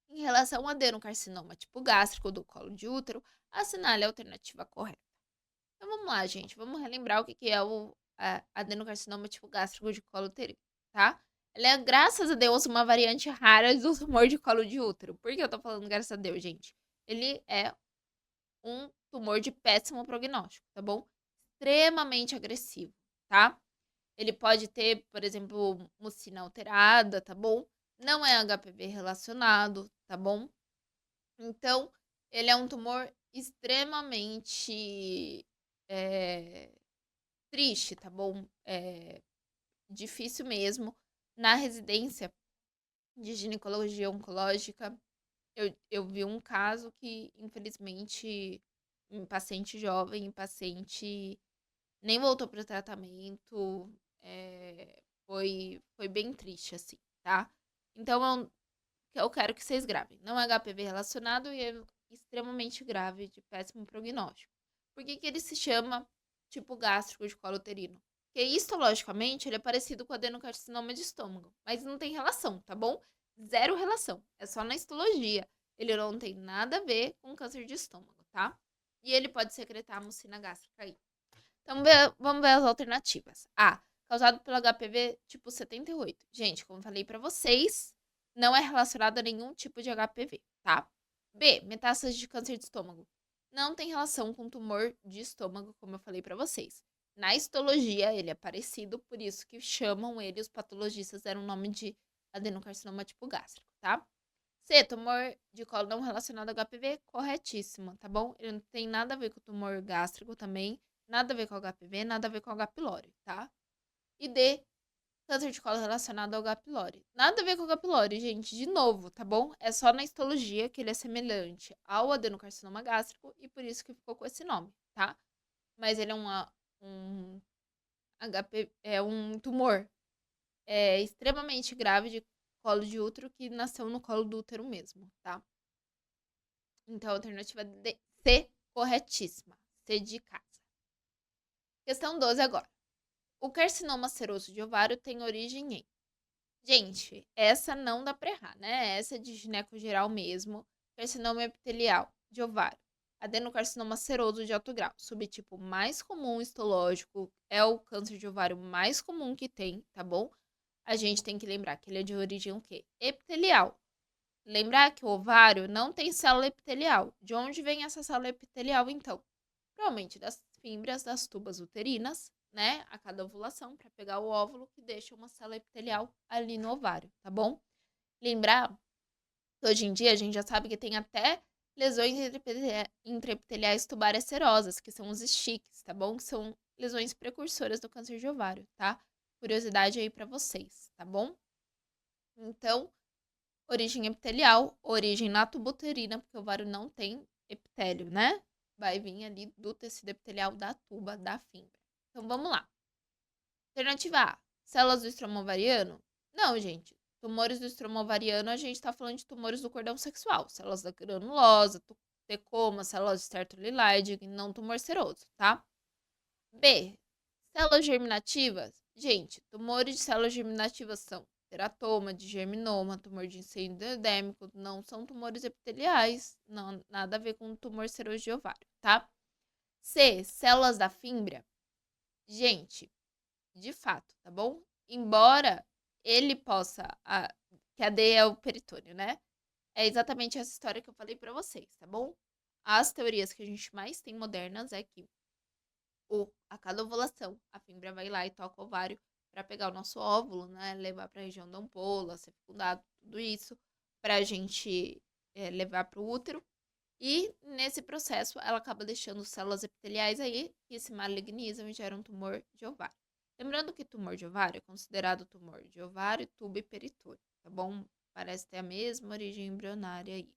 Em relação ao adenocarcinoma tipo gástrico do colo de útero, assinale a alternativa correta. Então vamos lá, gente. Vamos relembrar o que é o adenocarcinoma tipo gástrico de colo uterino, tá? Ele é, graças a Deus, uma variante rara do tumor de colo de útero. Por que eu tô falando graças a Deus, gente? Ele é um tumor de péssimo prognóstico, tá bom? Extremamente agressivo, tá? Ele pode ter, por exemplo, mucina alterada, tá bom? Não é HPV relacionado, tá bom? Então, ele é um tumor extremamente triste, tá bom? Difícil mesmo. Na residência de ginecologia oncológica, eu vi um caso que, infelizmente, um paciente jovem, paciente nem voltou para o tratamento, foi bem triste, assim, tá? Então, eu quero que vocês gravem. Não é HPV relacionado e é extremamente grave, de péssimo prognóstico. Por que ele se chama tipo gástrico de colo uterino? Porque histologicamente ele é parecido com o adenocarcinoma de estômago, mas não tem relação, tá bom? Zero relação. É só na histologia. Ele não tem nada a ver com câncer de estômago, tá? E ele pode secretar a mucina gástrica aí. Então, vamos ver as alternativas. A. Causado pelo HPV tipo 78. Gente, como eu falei pra vocês, não é relacionado a nenhum tipo de HPV, tá? B. Metástase de câncer de estômago. Não tem relação com tumor de estômago, como eu falei pra vocês. Na histologia, ele é parecido, por isso que chamam ele, os patologistas deram o nome de adenocarcinoma tipo gástrico, tá? C, tumor de colo não relacionado ao HPV, corretíssimo, tá bom? Ele não tem nada a ver com tumor gástrico também, nada a ver com HPV, nada a ver com H. pylori, tá? E D, câncer de colo relacionado ao H. pylori. Nada a ver com H. pylori, gente, de novo, tá bom? É só na histologia que ele é semelhante ao adenocarcinoma gástrico e por isso que ficou com esse nome, tá? Mas ele é um um tumor extremamente grave de colo de útero que nasceu no colo do útero mesmo, tá? Então, a alternativa C, corretíssima. C de casa. Questão 12 agora. O carcinoma seroso de ovário tem origem em... Gente, essa não dá pra errar, né? Essa é de gineco geral mesmo. Carcinoma epitelial de ovário. Adenocarcinoma seroso de alto grau. Subtipo mais comum histológico. É o câncer de ovário mais comum que tem, tá bom? A gente tem que lembrar que ele é de origem o quê? Epitelial. Lembrar que o ovário não tem célula epitelial. De onde vem essa célula epitelial, então? Provavelmente das fímbrias das tubas uterinas, né? A cada ovulação, para pegar o óvulo que deixa uma célula epitelial ali no ovário, tá bom? Lembrar que hoje em dia a gente já sabe que tem até lesões intraepiteliais tubárias serosas, que são os STICs, tá bom? Que são lesões precursoras do câncer de ovário, tá? Curiosidade aí para vocês, tá bom? Então, origem epitelial, origem na tuba uterina, porque o ovário não tem epitélio, né? Vai vir ali do tecido epitelial da tuba, da fímbria. Então, vamos lá. Alternativa A, células do estroma ovariano? Não, gente. Tumores do estroma ovariano, a gente tá falando de tumores do cordão sexual. Células da granulosa, tecoma, células de stertolilide, não tumor seroso, tá? B, células germinativas? Gente, tumores de células germinativas são teratoma, de germinoma, tumor de seio endodêmico, não são tumores epiteliais, não, nada a ver com tumor seroso de ovário, tá? C, células da fímbria? Gente, de fato, tá bom? Embora ele possa, que a D é o peritônio, né? É exatamente essa história que eu falei pra vocês, tá bom? As teorias que a gente mais tem modernas é que a cada ovulação, a fímbria vai lá e toca o ovário para pegar o nosso óvulo, né? Levar para a região da ampola, ser fecundado, tudo isso, para a gente levar para o útero. E nesse processo, ela acaba deixando células epiteliais aí que se malignizam e geram tumor de ovário. Lembrando que tumor de ovário é considerado tumor de ovário, tubo e peritônio, tá bom? Parece ter a mesma origem embrionária aí.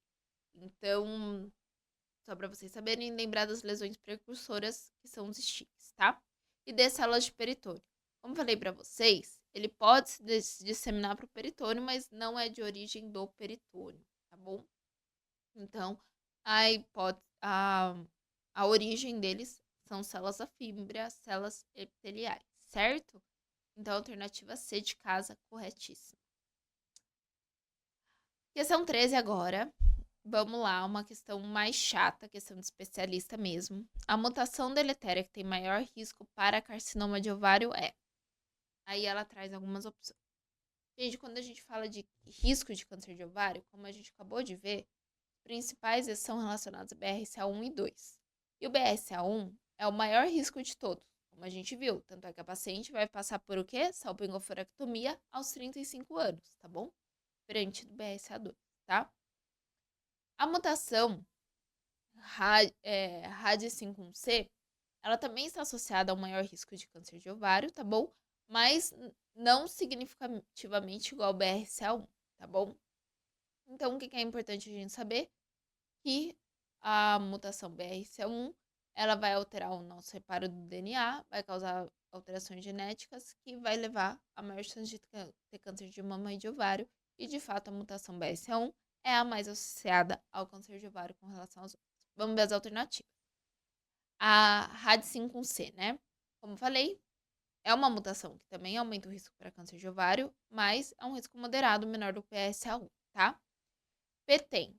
Então, só para vocês saberem, lembrar das lesões precursoras, que são os STICs, tá? E das células de peritônio. Como falei para vocês, ele pode se disseminar para o peritônio, mas não é de origem do peritônio, tá bom? Então, a origem deles são células da fímbria, células epiteliais, certo? Então, a alternativa C de casa, corretíssima. Questão 13 agora. Vamos lá, uma questão mais chata, questão de especialista mesmo. A mutação deletéria que tem maior risco para carcinoma de ovário é... Aí ela traz algumas opções. Gente, quando a gente fala de risco de câncer de ovário, como a gente acabou de ver, os principais são relacionados a BRCA1 e 2. E o BRCA1 é o maior risco de todos, como a gente viu. Tanto é que a paciente vai passar por o quê? Salpingoforectomia aos 35 anos, tá bom? Diferente do BRCA2, tá? A mutação RAD51C, ela também está associada ao maior risco de câncer de ovário, tá bom? Mas não significativamente igual ao BRCA1, tá bom? Então, o que é importante a gente saber? Que a mutação BRCA1, ela vai alterar o nosso reparo do DNA, vai causar alterações genéticas que vai levar a maior chance de ter câncer de mama e de ovário. E, de fato, a mutação BRCA1 é a mais associada ao câncer de ovário com relação aos outros. Vamos ver as alternativas. A RAD51C, né? Como falei, É uma mutação que também aumenta o risco para câncer de ovário, mas é um risco moderado, menor do que o PSA1, tá? PTEN.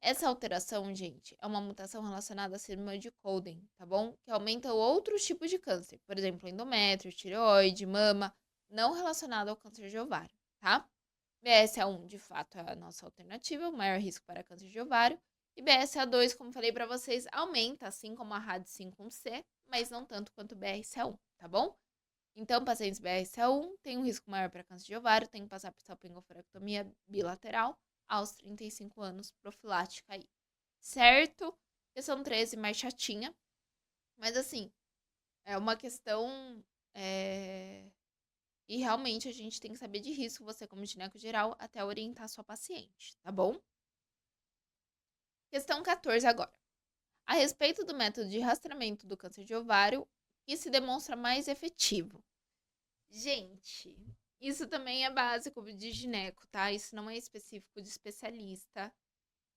Essa alteração, gente, é uma mutação relacionada à síndrome de Coden, tá bom? Que aumenta outros tipos de câncer, por exemplo, endométrio, tireoide, mama, não relacionado ao câncer de ovário, tá? BSA1, de fato, é a nossa alternativa, o maior risco para câncer de ovário. E BSA2, como falei para vocês, aumenta, assim como a RAD51C, mas não tanto quanto o BRCA1, tá bom? Então, pacientes BRCA1 têm um risco maior para câncer de ovário, tem que passar por salpingoforectomia bilateral aos 35 anos, profilática aí. Certo? Questão 13, mais chatinha. Mas assim, é uma questão. E realmente a gente tem que saber de risco, você como gineco geral, até orientar sua paciente, tá bom? Questão 14 agora. A respeito do método de rastreamento do câncer de ovário, que se demonstra mais efetivo. Gente, isso também é básico de gineco, tá? Isso não é específico de especialista.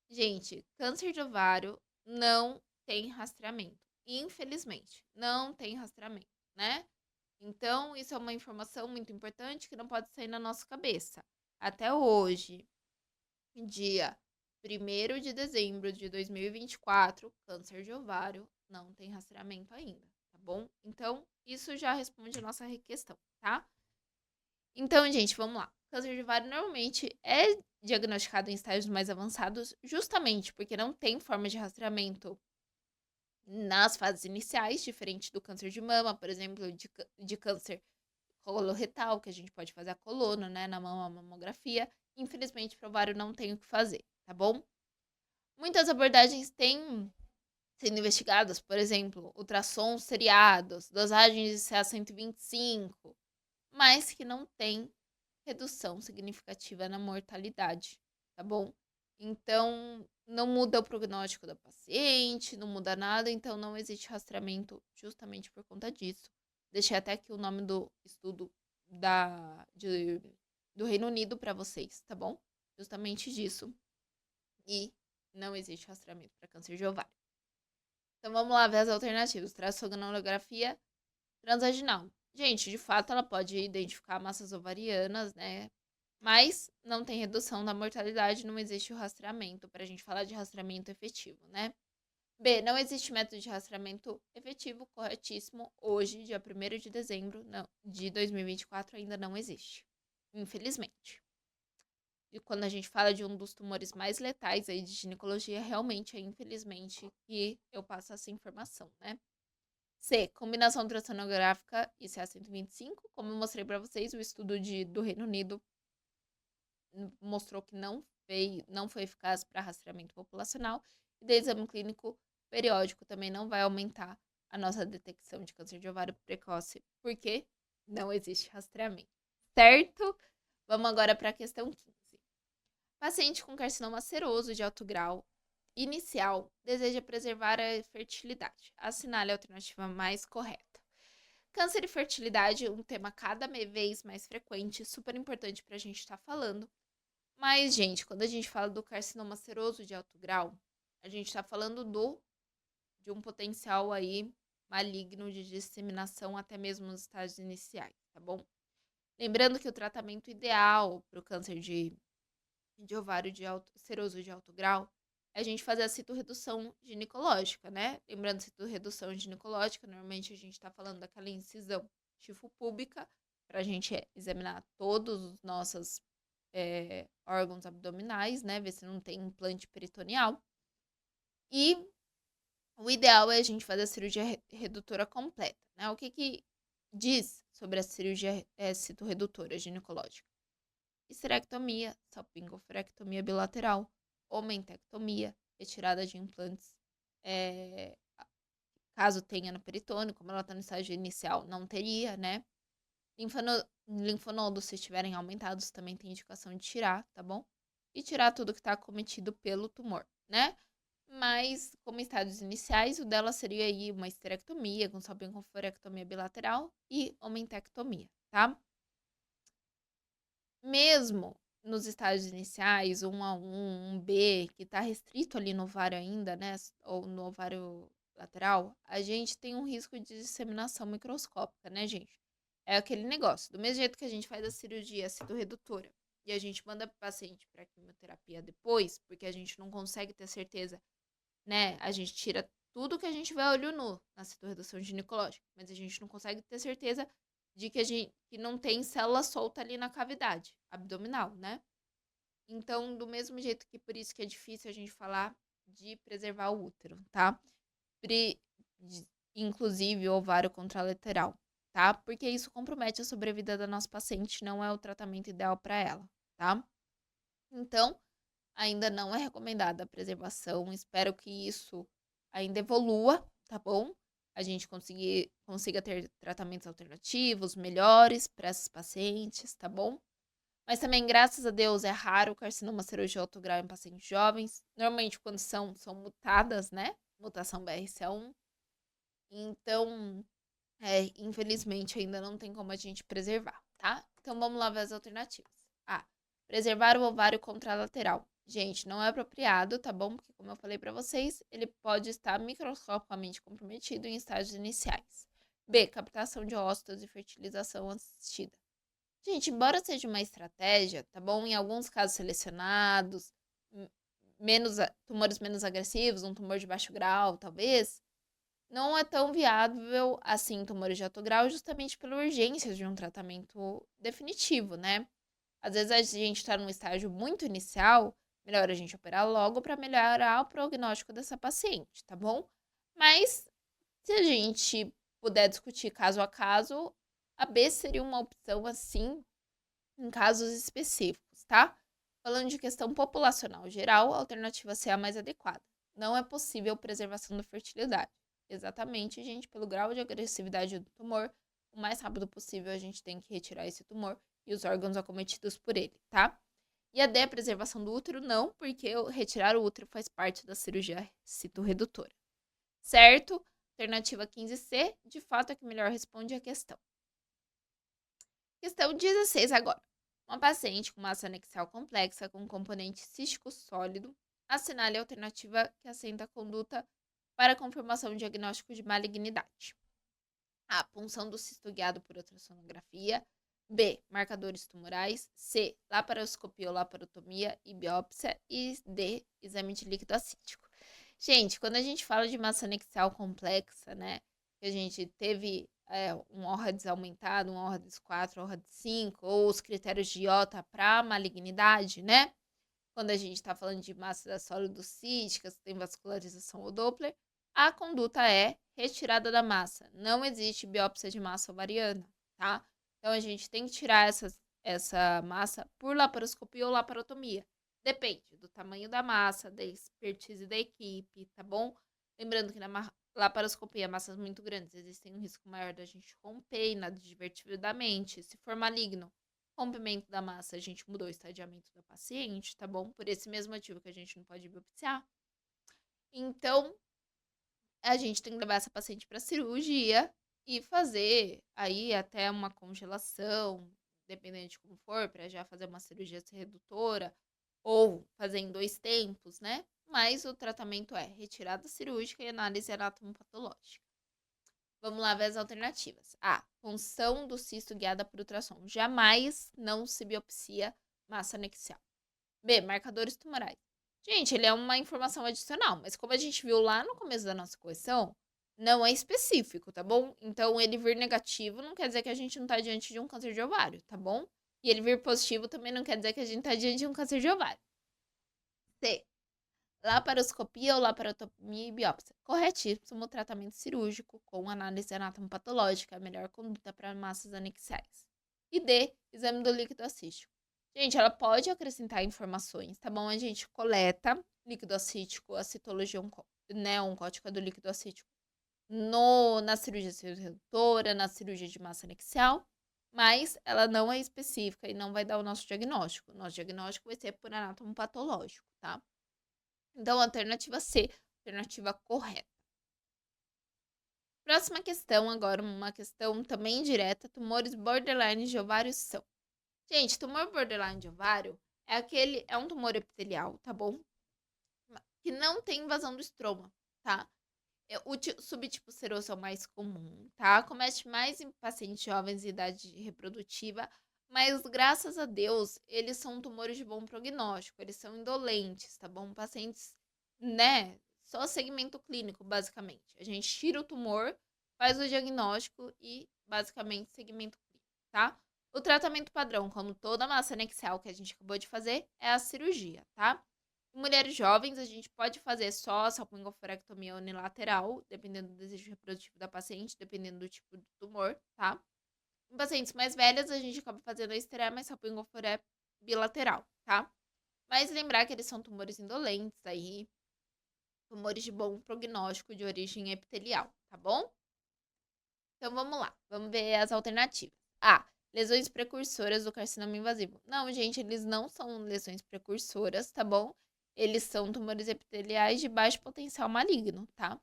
Gente, câncer de ovário não tem rastreamento. Infelizmente, não tem rastreamento, né? Então, isso é uma informação muito importante que não pode sair na nossa cabeça. Até hoje, dia 1º de dezembro de 2024, câncer de ovário não tem rastreamento ainda, tá bom? Então, isso já responde a nossa questão, tá? Então, gente, vamos lá. Câncer de ovário normalmente é diagnosticado em estágios mais avançados, justamente porque não tem forma de rastreamento nas fases iniciais, diferente do câncer de mama, por exemplo, de câncer coloretal, que a gente pode fazer a coluna, né, na mama, a mamografia. Infelizmente, para o ovário não tem o que fazer, tá bom? Muitas abordagens têm sendo investigadas, por exemplo, ultrassons seriados, dosagens de CA125, mas que não tem redução significativa na mortalidade, tá bom? Então, não muda o prognóstico da paciente, não muda nada, então não existe rastreamento justamente por conta disso. Deixei até aqui o nome do estudo do Reino Unido para vocês, tá bom? Justamente disso. E não existe rastreamento para câncer de ovário. Então vamos lá ver as alternativas. Ultrassonografia transvaginal. Gente, de fato ela pode identificar massas ovarianas, né? Mas não tem redução da mortalidade, não existe o rastreamento, para a gente falar de rastreamento efetivo, né? B, não existe método de rastreamento efetivo, corretíssimo. Hoje, dia 1º de dezembro de 2024, ainda não existe, infelizmente. E quando a gente fala de um dos tumores mais letais aí de ginecologia, realmente é infelizmente que eu passo essa informação, né? C, combinação ultrassonográfica e CA125. Como eu mostrei para vocês, o estudo do Reino Unido mostrou que não foi eficaz para rastreamento populacional. E de exame clínico periódico também não vai aumentar a nossa detecção de câncer de ovário precoce, porque não existe rastreamento, certo? Vamos agora para a questão 15. Paciente com carcinoma seroso de alto grau inicial deseja preservar a fertilidade. Assinale a alternativa mais correta. Câncer e fertilidade, um tema cada vez mais frequente, super importante para a gente estar falando. Mas, gente, quando a gente fala do carcinoma seroso de alto grau, a gente está falando de um potencial aí maligno de disseminação até mesmo nos estágios iniciais, tá bom? Lembrando que o tratamento ideal para o câncer de ovário seroso de alto grau é a gente fazer a citorredução ginecológica, né? Lembrando, citorredução ginecológica, normalmente a gente está falando daquela incisão tifopúbica, para a gente examinar todos os nossos órgãos abdominais, né? Ver se não tem implante peritoneal. E o ideal é a gente fazer a cirurgia redutora completa, né? O que diz sobre a cirurgia citorredutora ginecológica? Histerectomia, salpingoforectomia bilateral, omentectomia, retirada de implantes, caso tenha no peritônio, como ela está no estágio inicial, não teria, né? Linfonodos, se estiverem aumentados, também tem indicação de tirar, tá bom? E tirar tudo que está acometido pelo tumor, né? Mas, como estágios iniciais, o dela seria aí uma histerectomia, com salpingoforectomia bilateral e omentectomia, tá? Mesmo nos estágios iniciais, 1A1, 1B, que está restrito ali no ovário ainda, né? Ou no ovário lateral, a gente tem um risco de disseminação microscópica, né, gente? É aquele negócio, do mesmo jeito que a gente faz a cirurgia citoredutora e a gente manda o paciente para quimioterapia depois, porque a gente não consegue ter certeza, né? A gente tira tudo que a gente vê a olho nu na citorredução ginecológica, mas a gente não consegue ter certeza de que não tem célula solta ali na cavidade abdominal, né? Então, do mesmo jeito que por isso que é difícil a gente falar de preservar o útero, tá? Pre- Inclusive o ovário contralateral, tá? Porque isso compromete a sobrevida da nossa paciente, não é o tratamento ideal para ela, tá? Então, ainda não é recomendada a preservação. Espero que isso ainda evolua, tá bom? A gente consiga ter tratamentos alternativos, melhores para essas pacientes, tá bom? Mas também, graças a Deus, é raro o carcinoma serológico de alto grau em pacientes jovens. Normalmente, quando são mutadas, né? Mutação BRCA1. Então, infelizmente, ainda não tem como a gente preservar, tá? Então, vamos lá ver as alternativas. Preservar o ovário contralateral. Gente, não é apropriado, tá bom? Porque, como eu falei pra vocês, ele pode estar microscopicamente comprometido em estágios iniciais. B. Captação de ócitos e fertilização assistida. Gente, embora seja uma estratégia, tá bom? Em alguns casos selecionados, tumores menos agressivos, um tumor de baixo grau, talvez, não é tão viável assim tumores de alto grau, justamente pela urgência de um tratamento definitivo, né? Às vezes a gente está num estágio muito inicial, melhor a gente operar logo para melhorar o prognóstico dessa paciente, tá bom? Mas se a gente puder discutir caso a caso, a B seria uma opção assim em casos específicos, tá? Falando de questão populacional geral, a alternativa C é a mais adequada. Não é possível preservação da fertilidade. Exatamente, gente, pelo grau de agressividade do tumor, o mais rápido possível a gente tem que retirar esse tumor e os órgãos acometidos por ele, tá? E a D, a preservação do útero, não, porque retirar o útero faz parte da cirurgia citorredutora. Certo? Alternativa 15C, de fato, é que melhor responde a questão. Questão 16 agora. Uma paciente com massa anexial complexa com componente cístico sólido assinale a alternativa que assenta a conduta para a confirmação do diagnóstico de malignidade. A. Punção do cisto guiado por ultrassonografia. B. Marcadores tumorais. C. Laparoscopia ou laparotomia e biópsia. E D. Exame de líquido acítico. Gente, quando a gente fala de massa anexial complexa, né, que a gente teve um ORADS aumentado, um ORADS 4, ORADS 5, ou os critérios de IOTA para malignidade, né? Quando a gente está falando de massas sólido-císticas, tem vascularização ou Doppler, a conduta é retirada da massa. Não existe biópsia de massa ovariana, tá? Então, a gente tem que tirar essa massa por laparoscopia ou laparotomia. Depende do tamanho da massa, da expertise da equipe, tá bom? Lembrando que na laparoscopia, massas muito grandes, existem um risco maior da gente romper inadvertidamente. Se for maligno, rompimento da massa, a gente mudou o estadiamento da paciente, tá bom? Por esse mesmo motivo que a gente não pode biopsiar. Então, a gente tem que levar essa paciente para cirurgia e fazer aí até uma congelação, dependendo de como for, para já fazer uma cirurgia redutora ou fazer em 2 tempos, né? Mas o tratamento é retirada cirúrgica e análise anatomopatológica. Vamos lá ver as alternativas. A. Punção do cisto guiada por ultrassom. Jamais não se biopsia massa anexial. B. Marcadores tumorais. Gente, ele é uma informação adicional, mas como a gente viu lá no começo da nossa correção, não é específico, tá bom? Então, ele vir negativo não quer dizer que a gente não tá diante de um câncer de ovário, tá bom? E ele vir positivo também não quer dizer que a gente tá diante de um câncer de ovário. C. Laparoscopia ou laparotomia e biópsia. Corretíssimo tratamento cirúrgico com análise anatomopatológica, a melhor conduta para massas anexiais. E D. Exame do líquido acístico. Gente, ela pode acrescentar informações, tá bom? A gente coleta líquido acítico, a citologia oncótica do líquido acítico na cirurgia redutora, na cirurgia de massa anexial, mas ela não é específica e não vai dar o nosso diagnóstico. O nosso diagnóstico vai ser por anatomopatológico, tá? Então, alternativa C, alternativa correta. Próxima questão, agora uma questão também direta. Tumores borderline de ovário são. Gente, tumor borderline de ovário é um tumor epitelial, tá bom? Que não tem invasão do estroma, tá? O subtipo seroso é o mais comum, tá? Comete mais em pacientes jovens e idade reprodutiva, mas graças a Deus, eles são tumores de bom prognóstico, eles são indolentes, tá bom? Pacientes, né? Só segmento clínico, basicamente. A gente tira o tumor, faz o diagnóstico e, basicamente, segmento clínico, tá? O tratamento padrão, como toda massa anexial que a gente acabou de fazer, é a cirurgia, tá? Em mulheres jovens, a gente pode fazer só a salpingoforectomia unilateral, dependendo do desejo reprodutivo da paciente, dependendo do tipo de tumor, tá? Em pacientes mais velhas, a gente acaba fazendo a esterema e salpingoforé bilateral, tá? Mas lembrar que eles são tumores indolentes aí, tumores de bom prognóstico de origem epitelial, tá bom? Então vamos lá, vamos ver as alternativas. A. Lesões precursoras do carcinoma invasivo. Não, gente, eles não são lesões precursoras, tá bom? Eles são tumores epiteliais de baixo potencial maligno, tá?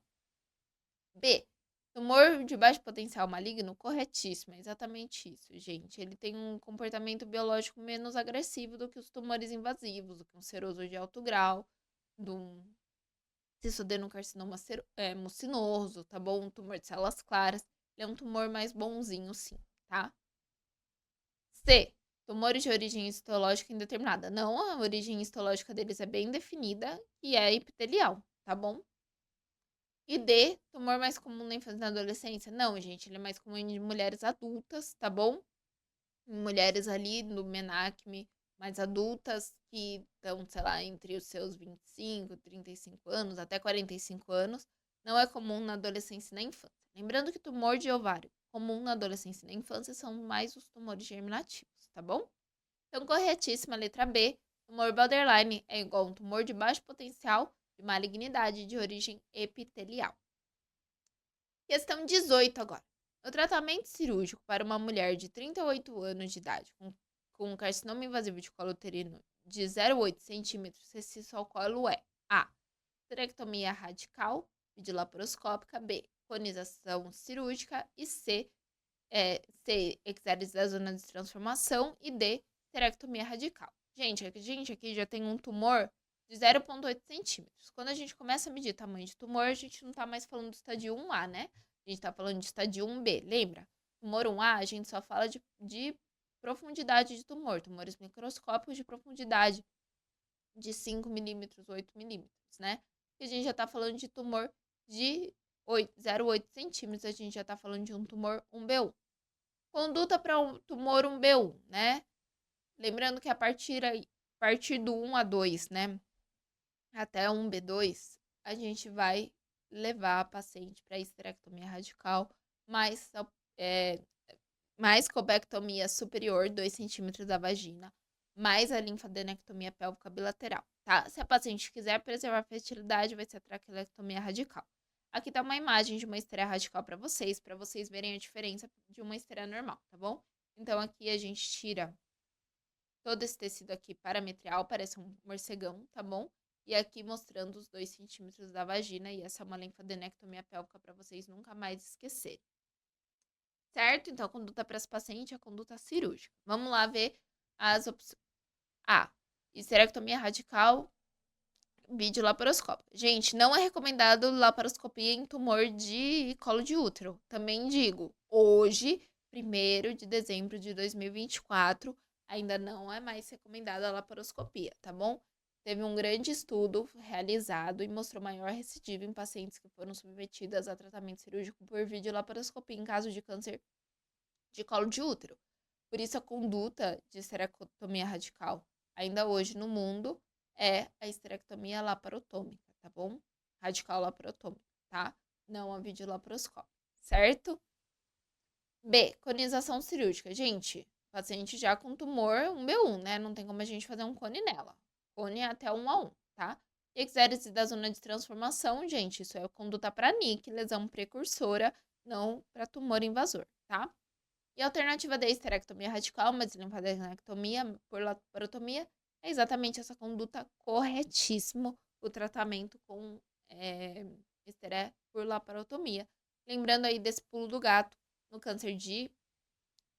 B. Tumor de baixo potencial maligno, corretíssimo, é exatamente isso, gente. Ele tem um comportamento biológico menos agressivo do que os tumores invasivos, do que um seroso de alto grau, do cisodenocarcinoma mucinoso, tá bom? Um tumor de células claras. Ele é um tumor mais bonzinho, sim, tá? C. Tumores de origem histológica indeterminada. Não, a origem histológica deles é bem definida e é epitelial, tá bom? E D. Tumor mais comum na infância e na adolescência. Não, gente, ele é mais comum em mulheres adultas, tá bom? Em mulheres ali no menacme, mais adultas, que estão, sei lá, entre os seus 25, 35 anos, até 45 anos. Não é comum na adolescência e na infância. Lembrando que tumor de ovário comum na adolescência e na infância são mais os tumores germinativos, tá bom? Então, corretíssima, letra B. Tumor borderline é igual a um tumor de baixo potencial de malignidade de origem epitelial. Questão 18 agora. O tratamento cirúrgico para uma mulher de 38 anos de idade com carcinoma invasivo de colo uterino de 0,8 centímetros reciso ao colo é A. Esterectomia radical, videolaparoscópica, B. Conização cirúrgica e C. Exérese da zona de transformação e D. Esterectomia radical. Gente, aqui já tem um tumor de 0,8 centímetros. Quando a gente começa a medir tamanho de tumor, a gente não tá mais falando do estádio 1A, né? A gente tá falando de estádio 1B, lembra? Tumor 1A, a gente só fala de profundidade de tumor, tumores microscópicos de profundidade de 5 milímetros, 8 milímetros, né? E a gente já tá falando de tumor de 0,8 centímetros, a gente já tá falando de um tumor 1B1. Conduta para um tumor 1B1, né? Lembrando que a partir do 1 a 2, né? Até 1B2, a gente vai levar a paciente para esterectomia radical, mais colpectomia superior, 2 centímetros da vagina, mais a linfadenectomia pélvica bilateral, tá? Se a paciente quiser preservar a fertilidade, vai ser a traquelectomia radical. Aqui tá uma imagem de uma esteira radical para vocês verem a diferença de uma esteira normal, tá bom? Então, aqui a gente tira todo esse tecido aqui parametrial, parece um morcegão, tá bom? E aqui mostrando os 2 centímetros da vagina, e essa é uma linfadenectomia pélvica para vocês nunca mais esquecerem. Certo? Então, a conduta para esse paciente é a conduta cirúrgica. Vamos lá ver as opções. A. Histerectomia radical, videolaparoscópica. Gente, não é recomendado laparoscopia em tumor de colo de útero. Também digo, hoje, 1º de dezembro de 2024, ainda não é mais recomendada a laparoscopia, tá bom? Teve um grande estudo realizado e mostrou maior recidiva em pacientes que foram submetidas a tratamento cirúrgico por videolaparoscopia em caso de câncer de colo de útero. Por isso, a conduta de esterectomia radical, ainda hoje no mundo, é a esterectomia laparotômica, tá bom? Radical laparotômica, tá? Não a videolaparoscópica, certo? B. Conização cirúrgica. Gente, paciente já com tumor 1B1, né? Não tem como a gente fazer um cone nela. Cone é até 1 a 1, tá? E exérese da zona de transformação, gente, isso é conduta para NIC, lesão precursora, não para tumor invasor, tá? E a alternativa da esterectomia radical, mas linfadenectomia por laparotomia, é exatamente essa conduta corretíssimo, o tratamento com esteré por laparotomia. Lembrando aí desse pulo do gato no câncer de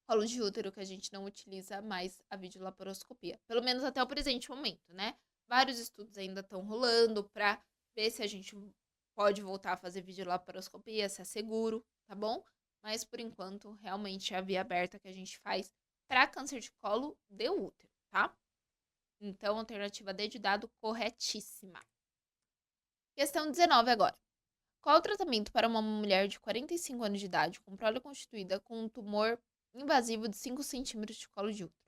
colo de útero, que a gente não utiliza mais a videolaparoscopia. Pelo menos até o presente momento, né? Vários estudos ainda estão rolando para ver se a gente pode voltar a fazer videolaparoscopia, se é seguro, tá bom? Mas, por enquanto, realmente é a via aberta que a gente faz para câncer de colo de útero, tá? Então, alternativa D de dado corretíssima. Questão 19 agora. Qual o tratamento para uma mulher de 45 anos de idade com prole constituída com um tumor invasivo de 5 centímetros de colo de útero?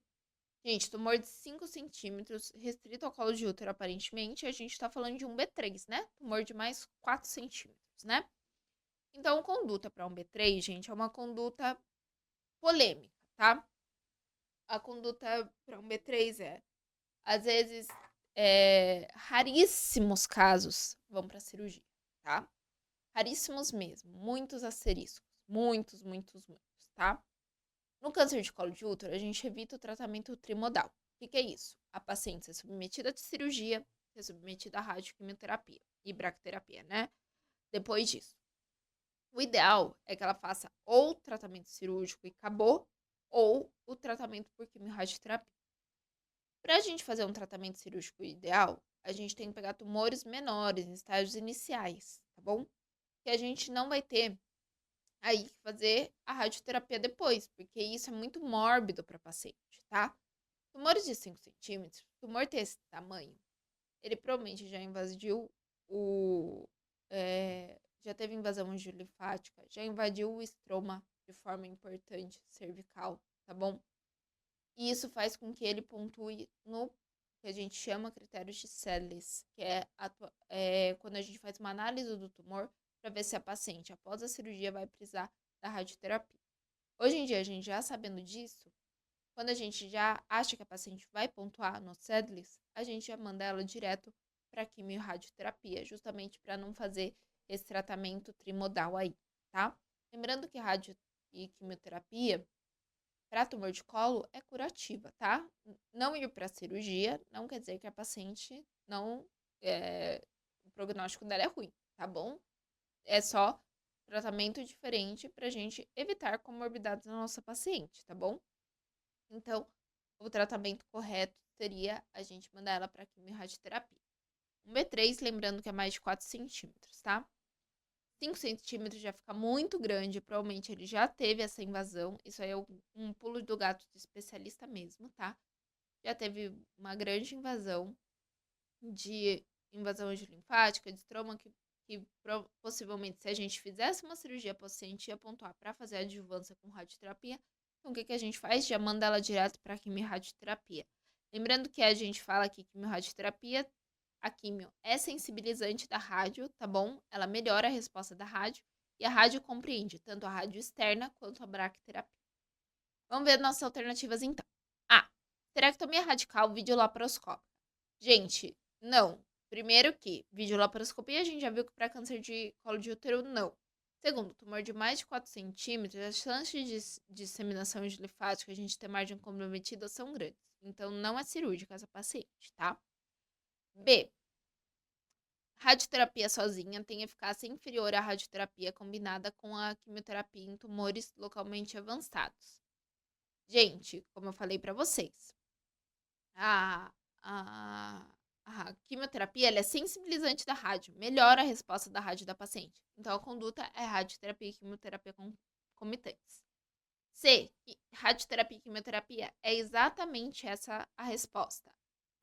Gente, tumor de 5 centímetros restrito ao colo de útero, aparentemente, a gente tá falando de um B3, né? Tumor de mais 4 centímetros, né? Então, conduta para um B3, gente, é uma conduta polêmica, tá? A conduta para um B3 às vezes, raríssimos casos vão para cirurgia, tá? Raríssimos mesmo, muitos asteriscos, muitos, tá? No câncer de colo de útero, a gente evita o tratamento trimodal. O que é isso? A paciente ser submetida a cirurgia, ser submetida a radioquimioterapia e bracterapia, né? Depois disso. O ideal é que ela faça ou tratamento cirúrgico e acabou, ou o tratamento por quimiorradioterapia. Para a gente fazer um tratamento cirúrgico ideal, a gente tem que pegar tumores menores, em estágios iniciais, tá bom? Que a gente não vai ter aí que fazer a radioterapia depois, porque isso é muito mórbido para paciente, tá? Tumores de 5 centímetros, tumor ter esse tamanho, ele provavelmente já invadiu já teve invasão linfática, já invadiu o estroma de forma importante, cervical, tá bom? E isso faz com que ele pontue no que a gente chama critérios de Sedlis, que é quando a gente faz uma análise do tumor para ver se a paciente, após a cirurgia, vai precisar da radioterapia. Hoje em dia, a gente já sabendo disso, quando a gente já acha que a paciente vai pontuar no Sedlis, a gente já manda ela direto para quimiorradioterapia, justamente para não fazer esse tratamento trimodal aí, tá? Lembrando que rádio e quimioterapia para tumor de colo é curativa, tá? Não ir para cirurgia não quer dizer que a paciente o prognóstico dela é ruim, tá bom? É só tratamento diferente pra gente evitar comorbidades na nossa paciente, tá bom? Então, o tratamento correto seria a gente mandar ela para quimiorradioterapia. Um B3, lembrando que é mais de 4 centímetros, tá? 5 centímetros já fica muito grande, provavelmente ele já teve essa invasão. Isso aí é um pulo do gato de especialista mesmo, tá? Já teve uma grande invasão linfática, de estroma, que possivelmente, se a gente fizesse uma cirurgia, a paciente ia pontuar para fazer a adjuvância com radioterapia. Então, o que a gente faz? Já manda ela direto para a quimiorradioterapia. Lembrando que a gente fala que quimiorradioterapia, a quimio é sensibilizante da rádio, tá bom? Ela melhora a resposta da rádio e a rádio compreende tanto a rádio externa quanto a bracterapia. Vamos ver nossas alternativas então. A. Esterectomia radical videolaparoscópica. Gente, não. Primeiro que videolaparoscopia a gente já viu que para câncer de colo de útero não. Segundo, tumor de mais de 4 centímetros, as chances de disseminação linfática, a gente ter margem comprometida são grandes. Então, não é cirúrgica essa paciente, tá? B. Radioterapia sozinha tem eficácia inferior à radioterapia combinada com a quimioterapia em tumores localmente avançados. Gente, como eu falei para vocês, a quimioterapia ela é sensibilizante da rádio, melhora a resposta da rádio da paciente. Então, a conduta é radioterapia e quimioterapia concomitantes. C. Radioterapia e quimioterapia é exatamente essa a resposta.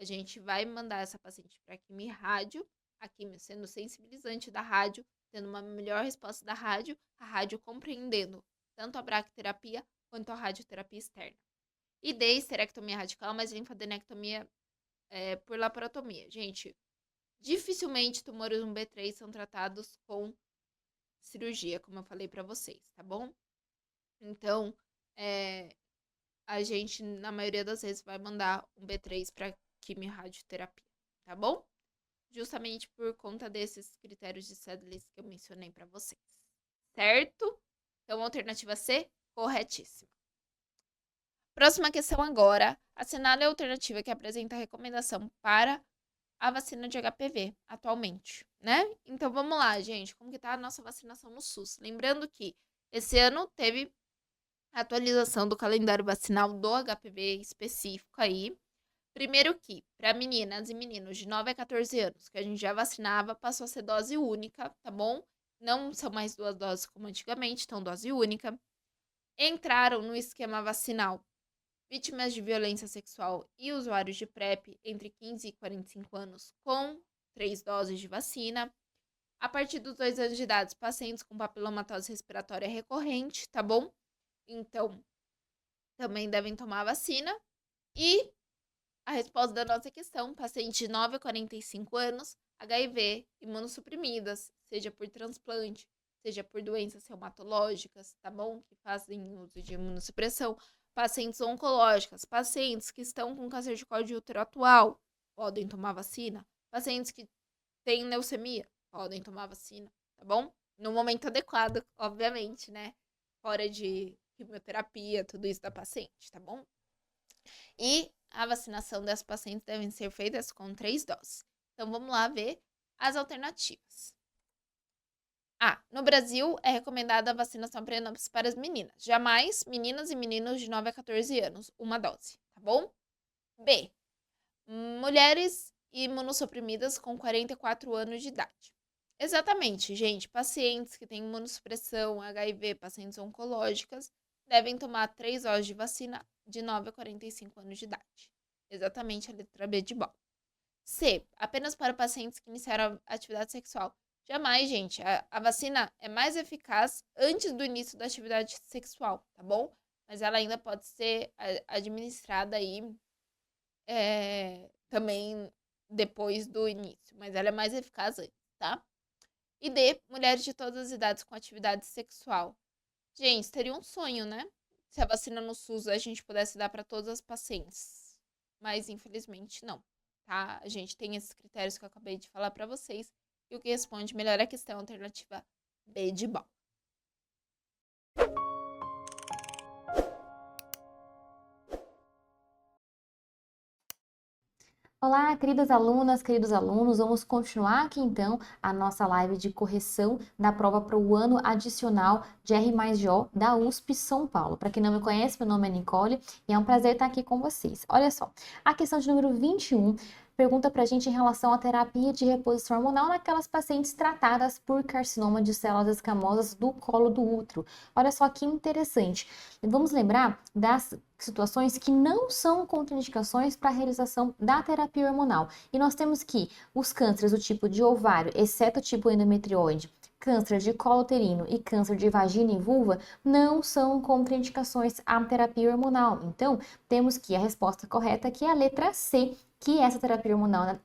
A gente vai mandar essa paciente para quimio-rádio, a quimio sendo sensibilizante da rádio, tendo uma melhor resposta da rádio, a rádio compreendendo tanto a bracterapia quanto a radioterapia externa. E D. Esterectomia radical, mas linfadenectomia por laparotomia. Gente, dificilmente tumores 1B3 são tratados com cirurgia, como eu falei pra vocês, tá bom? Então, a gente, na maioria das vezes, vai mandar um B3 pra quimiorradioterapia, tá bom? Justamente por conta desses critérios de Sedlis que eu mencionei pra vocês, certo? Então, alternativa C, corretíssima. Próxima questão agora. Assinale a alternativa que apresenta a recomendação para a vacina de HPV atualmente, né? Então, vamos lá, gente. Como que tá a nossa vacinação no SUS? Lembrando que esse ano teve a atualização do calendário vacinal do HPV específico aí. Primeiro que, para meninas e meninos de 9 a 14 anos, que a gente já vacinava, passou a ser dose única, tá bom? Não são mais 2 doses como antigamente, então dose única. Entraram no esquema vacinal vítimas de violência sexual e usuários de PrEP entre 15 e 45 anos com 3 doses de vacina. A partir dos 2 anos de idade, pacientes com papilomatose respiratória recorrente, tá bom? Então, também devem tomar a vacina. E a resposta da nossa questão, pacientes de 9 a 45 anos, HIV, imunossuprimidas, seja por transplante, seja por doenças reumatológicas, tá bom? Que fazem uso de imunossupressão, pacientes oncológicas, pacientes que estão com câncer de colo de útero atual, podem tomar vacina, pacientes que têm leucemia, podem tomar vacina, tá bom? No momento adequado, obviamente, né? Fora de quimioterapia, tudo isso da paciente, tá bom? E a vacinação das pacientes devem ser feitas com 3 doses. Então, vamos lá ver as alternativas. No Brasil, é recomendada a vacinação pré-nupcial para as meninas. Jamais meninas e meninos de 9 a 14 anos, uma dose, tá bom? B. Mulheres imunossuprimidas com 44 anos de idade. Exatamente, gente. Pacientes que têm imunossupressão, HIV, pacientes oncológicas, devem tomar 3 doses de vacina de 9 a 45 anos de idade. Exatamente a letra B de bola. C. Apenas para pacientes que iniciaram a atividade sexual. Jamais, gente. A vacina é mais eficaz antes do início da atividade sexual, tá bom? Mas ela ainda pode ser administrada aí também depois do início. Mas ela é mais eficaz antes, tá? E D. Mulheres de todas as idades com atividade sexual. Gente, seria um sonho, né? Se a vacina no SUS a gente pudesse dar para todas as pacientes. Mas, infelizmente, não, tá? A gente tem esses critérios que eu acabei de falar para vocês. E o que responde melhor é a questão alternativa B de bola. Olá, queridas alunas, queridos alunos, vamos continuar aqui então a nossa live de correção da prova para o ano adicional de R+J da USP São Paulo. Para quem não me conhece, meu nome é Nicole e é um prazer estar aqui com vocês. Olha só, a questão de número 21 pergunta para a gente em relação à terapia de reposição hormonal naquelas pacientes tratadas por carcinoma de células escamosas do colo do útero. Olha só que interessante. Vamos lembrar das situações que não são contraindicações para a realização da terapia hormonal. E nós temos que os cânceres do tipo de ovário, exceto o tipo endometrioide, câncer de colo uterino e câncer de vagina e vulva não são contraindicações à terapia hormonal. Então, temos que a resposta correta aqui é a letra C, que essa terapia hormonal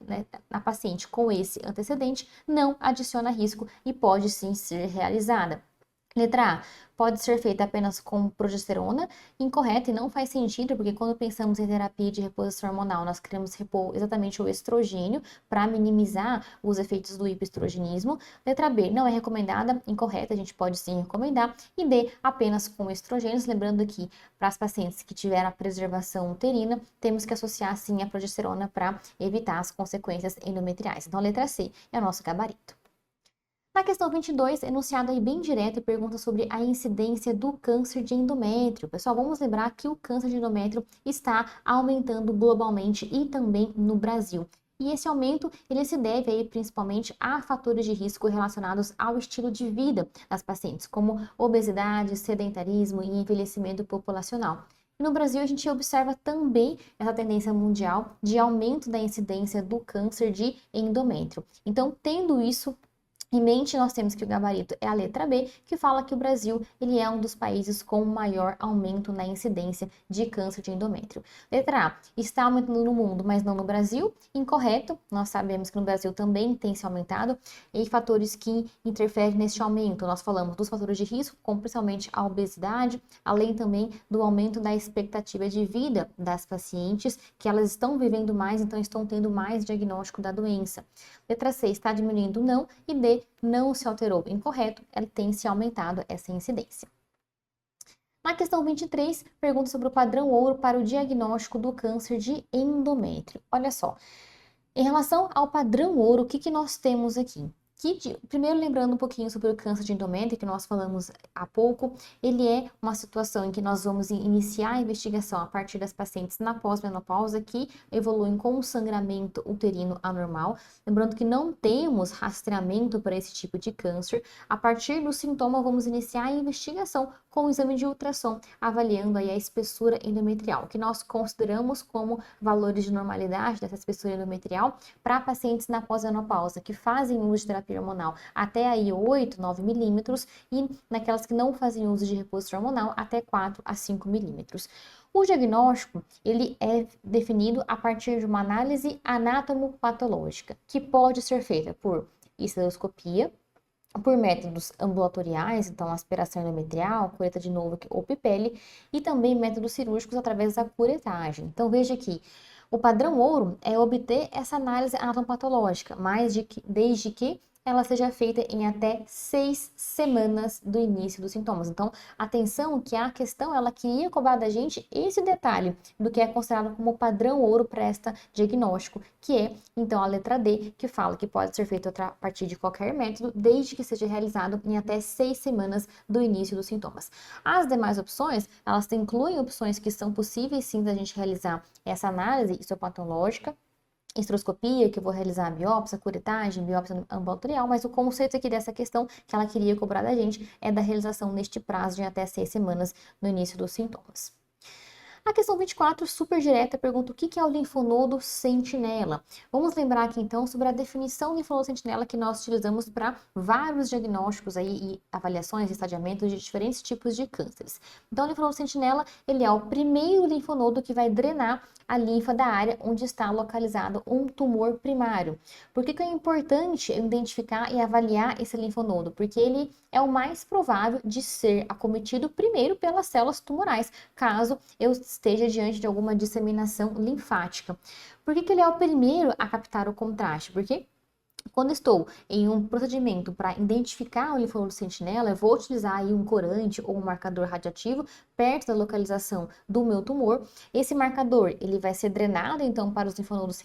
na paciente com esse antecedente não adiciona risco e pode sim ser realizada. Letra A, pode ser feita apenas com progesterona, incorreto e não faz sentido, porque quando pensamos em terapia de reposição hormonal, nós queremos repor exatamente o estrogênio para minimizar os efeitos do hipoestrogenismo. Letra B, não é recomendada, incorreta, a gente pode sim recomendar. E D, apenas com estrogênios, lembrando que para as pacientes que tiveram a preservação uterina, temos que associar sim a progesterona para evitar as consequências endometriais. Então a letra C é o nosso gabarito. Na questão 22, enunciado aí bem direto e pergunta sobre a incidência do câncer de endométrio. Pessoal, vamos lembrar que o câncer de endométrio está aumentando globalmente e também no Brasil. E esse aumento, ele se deve aí principalmente a fatores de risco relacionados ao estilo de vida das pacientes, como obesidade, sedentarismo e envelhecimento populacional. E no Brasil, a gente observa também essa tendência mundial de aumento da incidência do câncer de endométrio. Então, tendo isso em mente, nós temos que o gabarito é a letra B, que fala que o Brasil ele é um dos países com maior aumento na incidência de câncer de endométrio. Letra A, está aumentando no mundo, mas não no Brasil. Incorreto, nós sabemos que no Brasil também tem se aumentado. E fatores que interferem neste aumento, nós falamos dos fatores de risco, como principalmente a obesidade, além também do aumento da expectativa de vida das pacientes, que elas estão vivendo mais, então estão tendo mais diagnóstico da doença. Letra C, está diminuindo não, e D, não se alterou. Incorreto, ela tem se aumentado essa incidência. Na questão 23, pergunta sobre o padrão ouro para o diagnóstico do câncer de endométrio. Olha só, em relação ao padrão ouro, o que nós temos aqui? Primeiro, lembrando um pouquinho sobre o câncer de endométrio, que nós falamos há pouco, ele é uma situação em que nós vamos iniciar a investigação a partir das pacientes na pós-menopausa que evoluem com um sangramento uterino anormal. Lembrando que não temos rastreamento para esse tipo de câncer. A partir do sintoma, vamos iniciar a investigação com o exame de ultrassom, avaliando aí a espessura endometrial, que nós consideramos como valores de normalidade dessa espessura endometrial para pacientes na pós-menopausa que fazem uso de terapia hormonal até aí 8, 9 milímetros e naquelas que não fazem uso de reposição hormonal até 4 a 5 milímetros. O diagnóstico, ele é definido a partir de uma análise anatomopatológica, que pode ser feita por histeroscopia, por métodos ambulatoriais, então aspiração endometrial, coleta de novo ou pipele, e também métodos cirúrgicos através da curetagem. Então veja que o padrão ouro é obter essa análise anatomopatológica, desde que ela seja feita em até 6 semanas do início dos sintomas. Então, atenção que a questão, ela queria cobrar da gente esse detalhe do que é considerado como padrão ouro para esta diagnóstico, que é, então, a letra D, que fala que pode ser feito a partir de qualquer método, desde que seja realizado em até 6 semanas do início dos sintomas. As demais opções, elas incluem opções que são possíveis, sim, da gente realizar essa análise histopatológica, histeroscopia, que eu vou realizar a biópsia, curetagem, biópsia ambulatorial, mas o conceito aqui dessa questão que ela queria cobrar da gente é da realização neste prazo de até 6 semanas no início dos sintomas. A questão 24, super direta, pergunta o que é o linfonodo sentinela. Vamos lembrar aqui então sobre a definição do linfonodo sentinela que nós utilizamos para vários diagnósticos aí e avaliações e estadiamentos de diferentes tipos de cânceres. Então, o linfonodo sentinela, ele é o primeiro linfonodo que vai drenar a linfa da área onde está localizado um tumor primário. Por que é importante identificar e avaliar esse linfonodo? Porque ele é o mais provável de ser acometido primeiro pelas células tumorais, caso eu esteja diante de alguma disseminação linfática. Por que ele é o primeiro a captar o contraste? Porque quando estou em um procedimento para identificar o linfonodo sentinela, eu vou utilizar aí um corante ou um marcador radioativo perto da localização do meu tumor. Esse marcador, ele vai ser drenado então para os linfonodos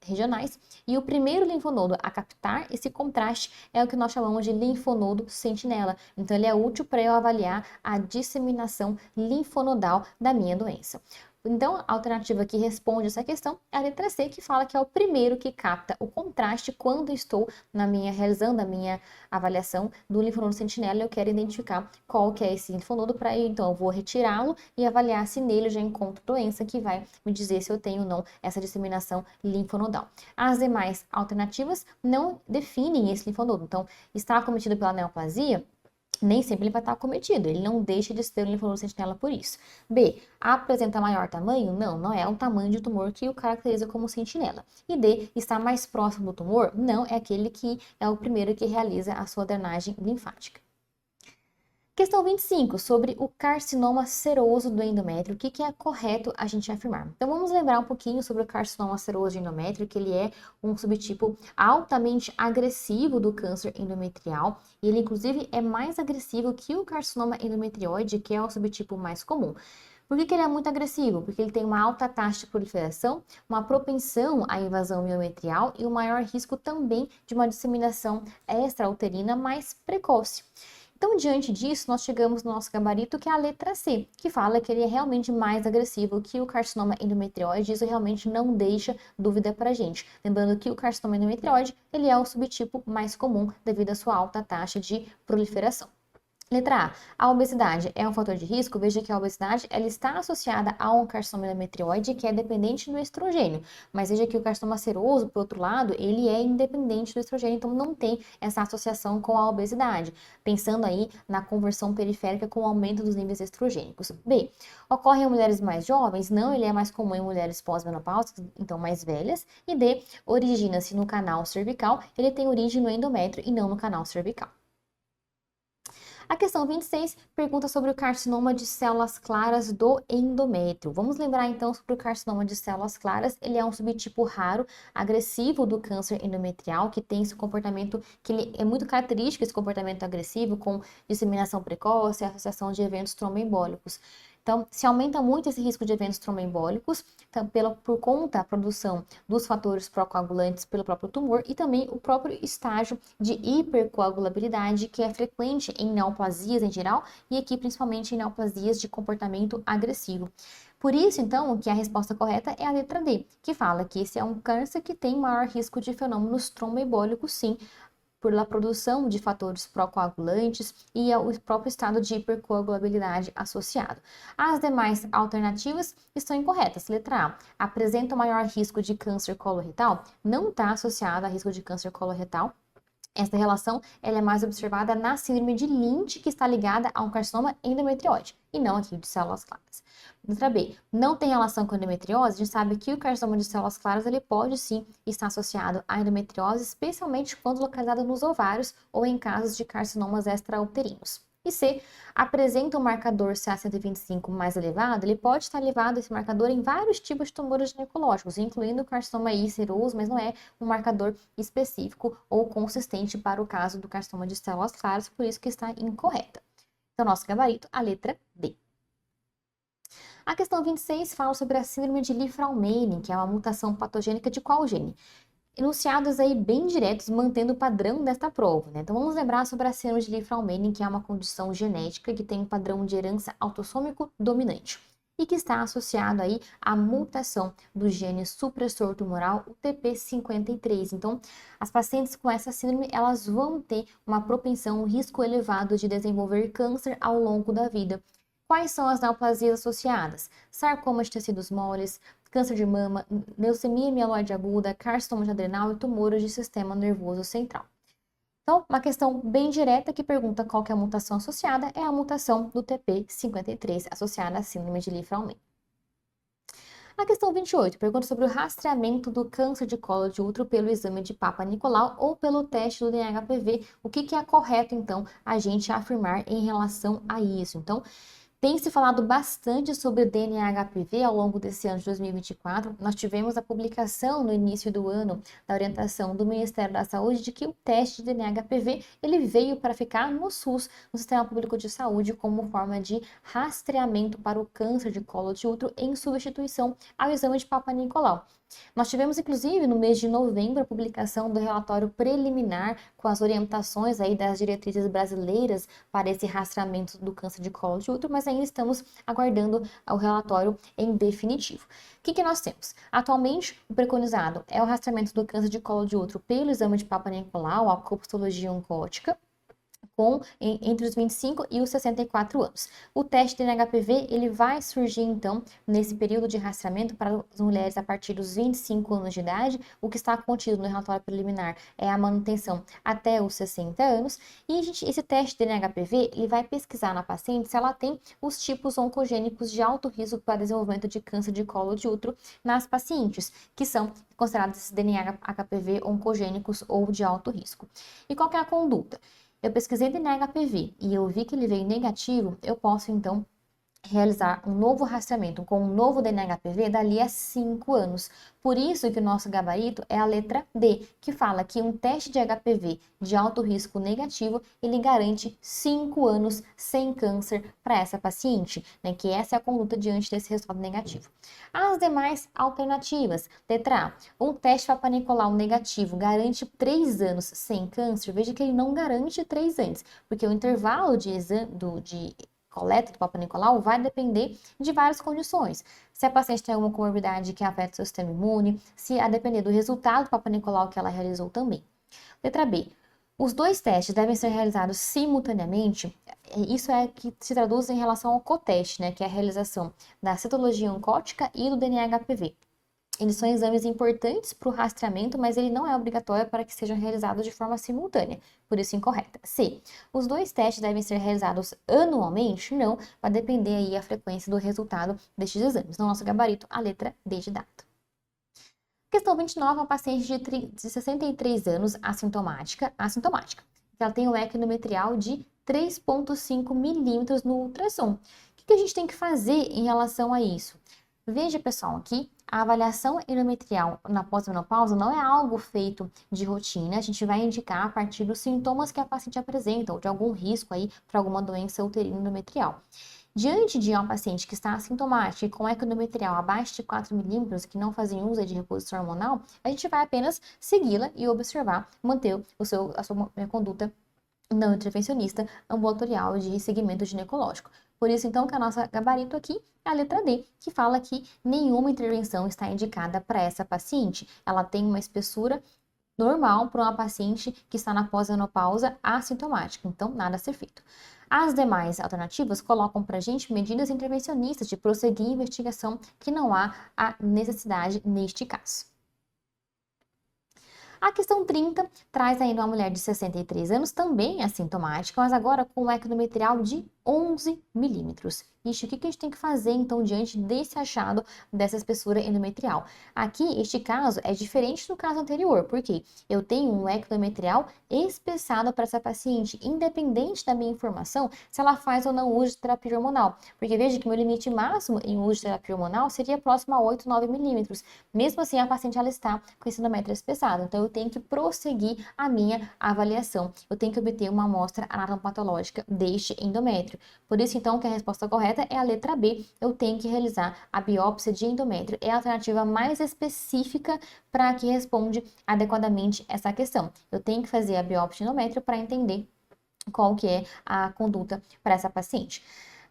regionais e o primeiro linfonodo a captar esse contraste é o que nós chamamos de linfonodo sentinela. Então ele é útil para eu avaliar a disseminação linfonodal da minha doença. Então, a alternativa que responde essa questão é a letra C, que fala que é o primeiro que capta o contraste quando estou realizando a minha avaliação do linfonodo sentinela. Eu quero identificar qual que é esse linfonodo para ir, então eu vou retirá-lo e avaliar se nele eu já encontro doença que vai me dizer se eu tenho ou não essa disseminação linfonodal. As demais alternativas não definem esse linfonodo. Então, está acometido pela neoplasia? Nem sempre ele vai estar acometido, ele não deixa de ser um linfonodo sentinela por isso. B, apresenta maior tamanho? Não, não é o tamanho de tumor que o caracteriza como sentinela. E D, está mais próximo do tumor? Não, é aquele que é o primeiro que realiza a sua drenagem linfática. Questão 25, sobre o carcinoma seroso do endométrio, o que é correto a gente afirmar? Então vamos lembrar um pouquinho sobre o carcinoma seroso de endométrio, que ele é um subtipo altamente agressivo do câncer endometrial, e ele inclusive é mais agressivo que o carcinoma endometrioide, que é o subtipo mais comum. Por que ele é muito agressivo? Porque ele tem uma alta taxa de proliferação, uma propensão à invasão miometrial e um maior risco também de uma disseminação extrauterina mais precoce. Então, diante disso, nós chegamos no nosso gabarito, que é a letra C, que fala que ele é realmente mais agressivo que o carcinoma endometrioide. Isso realmente não deixa dúvida pra gente. Lembrando que o carcinoma endometrioide, ele é o subtipo mais comum devido à sua alta taxa de proliferação. Letra A obesidade é um fator de risco. Veja que a obesidade ela está associada a um carcinoma endometrioide que é dependente do estrogênio, mas veja que o carcinoma seroso, por outro lado, ele é independente do estrogênio, então não tem essa associação com a obesidade, pensando aí na conversão periférica com o aumento dos níveis estrogênicos. B, ocorre em mulheres mais jovens? Não, ele é mais comum em mulheres pós-menopáusicas, então mais velhas. E D, origina-se no canal cervical, ele tem origem no endométrio e não no canal cervical. A questão 26 pergunta sobre o carcinoma de células claras do endométrio. Vamos lembrar então sobre o carcinoma de células claras. Ele é um subtipo raro, agressivo do câncer endometrial, que tem esse comportamento, que ele é muito característico, esse comportamento agressivo, com disseminação precoce e associação de eventos tromboembólicos. Então, se aumenta muito esse risco de eventos tromboembólicos, então, por conta da produção dos fatores procoagulantes pelo próprio tumor e também o próprio estágio de hipercoagulabilidade, que é frequente em neoplasias em geral e aqui principalmente em neoplasias de comportamento agressivo. Por isso, então, que a resposta correta é a letra D, que fala que esse é um câncer que tem maior risco de fenômenos tromboembólicos, sim, pela produção de fatores procoagulantes e o próprio estado de hipercoagulabilidade associado. As demais alternativas estão incorretas. Letra A, apresenta o maior risco de câncer coloretal? Não está associada a risco de câncer coloretal. Essa relação ela é mais observada na síndrome de Lynch, que está ligada a um carcinoma endometrióide, e não aqui de células claras. Letra B, não tem relação com endometriose. A gente sabe que o carcinoma de células claras ele pode sim estar associado à endometriose, especialmente quando localizado nos ovários ou em casos de carcinomas extrauterinos. E C, apresenta um marcador CA125 mais elevado, ele pode estar elevado esse marcador em vários tipos de tumores ginecológicos, incluindo o carcinoma seroso, mas não é um marcador específico ou consistente para o caso do carcinoma de células claras, por isso que está incorreta. Então, nosso gabarito, a letra D. A questão 26 fala sobre a síndrome de Li-Fraumeni, que é uma mutação patogênica de qual gene? Enunciados aí bem diretos, mantendo o padrão desta prova, né? Então vamos lembrar sobre a síndrome de Li-Fraumeni, que é uma condição genética que tem um padrão de herança autossômico dominante e que está associado aí à mutação do gene supressor tumoral, o TP53. Então, as pacientes com essa síndrome, elas vão ter uma propensão, um risco elevado de desenvolver câncer ao longo da vida. Quais são as neoplasias associadas? Sarcoma de tecidos moles, câncer de mama, leucemia mieloide aguda, carcinoma de adrenal e tumores de sistema nervoso central. Então, uma questão bem direta que pergunta qual que é a mutação associada é a mutação do TP53 associada à síndrome de Li-Fraumeni. A questão 28 pergunta sobre o rastreamento do câncer de colo de útero pelo exame de Papa Nicolau ou pelo teste do DNHPV. O que é correto, então, a gente afirmar em relação a isso? Então, tem se falado bastante sobre o DNA-HPV ao longo desse ano de 2024. Nós tivemos a publicação no início do ano da orientação do Ministério da Saúde de que o teste de DNA-HPV ele veio para ficar no SUS, no Sistema Público de Saúde, como forma de rastreamento para o câncer de colo de útero em substituição ao exame de Papa Nicolau. Nós tivemos, inclusive, no mês de novembro, a publicação do relatório preliminar com as orientações aí das diretrizes brasileiras para esse rastreamento do câncer de colo de útero, mas ainda estamos aguardando o relatório em definitivo. O que nós temos? Atualmente, o preconizado é o rastreamento do câncer de colo de útero pelo exame de Papa Nicolau, a colpostologia oncótica, entre os 25 e os 64 anos. O teste de NHPV ele vai surgir, então, nesse período de rastreamento para as mulheres a partir dos 25 anos de idade. O que está contido no relatório preliminar é a manutenção até os 60 anos. E esse teste de NHPV ele vai pesquisar na paciente se ela tem os tipos oncogênicos de alto risco para desenvolvimento de câncer de colo de útero nas pacientes, que são considerados esses DNA-HPV oncogênicos ou de alto risco. E qual que é a conduta? Eu pesquisei DNA-HPV e eu vi que ele veio negativo, eu posso então realizar um novo rastreamento com um novo DNA-HPV dali a 5 anos. Por isso que o nosso gabarito é a letra D, que fala que um teste de HPV de alto risco negativo, ele garante 5 anos sem câncer para essa paciente, né? Que essa é a conduta diante desse resultado negativo. As demais alternativas, letra A, um teste Papa Nicolau negativo garante 3 anos sem câncer. Veja que ele não garante 3 anos, porque o intervalo de coleta do Papa Nicolau vai depender de várias condições. Se a paciente tem alguma comorbidade que afeta o seu sistema imune, se a depender do resultado do Papa Nicolau que ela realizou também. Letra B. Os dois testes devem ser realizados simultaneamente. Isso é que se traduz em relação ao coteste, né, que é a realização da citologia oncótica e do DNA-HPV. Eles são exames importantes para o rastreamento, mas ele não é obrigatório para que sejam realizados de forma simultânea, por isso incorreta. C. Os dois testes devem ser realizados anualmente? Não, vai depender aí a frequência do resultado destes exames. No nosso gabarito, a letra D de dado. Questão 29, uma paciente de 63 anos, assintomática. Ela tem um eco endometrial de 3,5 milímetros no ultrassom. O que a gente tem que fazer em relação a isso? Veja, pessoal, aqui a avaliação endometrial na pós-menopausa não é algo feito de rotina. A gente vai indicar a partir dos sintomas que a paciente apresenta ou de algum risco aí para alguma doença uterina endometrial. Diante de uma paciente que está assintomática e com eco endometrial abaixo de 4 milímetros, que não fazem uso de reposição hormonal, a gente vai apenas segui-la e observar, manter a sua conduta não intervencionista ambulatorial de segmento ginecológico. Por isso, então, que a nossa gabarito aqui é a letra D, que fala que nenhuma intervenção está indicada para essa paciente. Ela tem uma espessura normal para uma paciente que está na pós-menopausa assintomática, então nada a ser feito. As demais alternativas colocam para a gente medidas intervencionistas de prosseguir a investigação que não há a necessidade neste caso. A questão 30 traz ainda uma mulher de 63 anos, também assintomática, mas agora com um eco endometrial de 11 milímetros. Ixi, o que a gente tem que fazer, então, diante desse achado dessa espessura endometrial? Aqui, este caso é diferente do caso anterior, porque eu tenho um eco endometrial espessado para essa paciente, independente da minha informação, se ela faz ou não uso de terapia hormonal. Porque veja que meu limite máximo em uso de terapia hormonal seria próximo a 8, 9 milímetros. Mesmo assim, a paciente ela está com esse endométrio espessado. Então, eu tenho que prosseguir a minha avaliação. Eu tenho que obter uma amostra anatomopatológica deste endométrio. Por isso, então, que a resposta correta é a letra B. Eu tenho que realizar a biópsia de endométrio. É a alternativa mais específica para que responde adequadamente essa questão. Eu tenho que fazer a biópsia de endométrio para entender qual que é a conduta para essa paciente.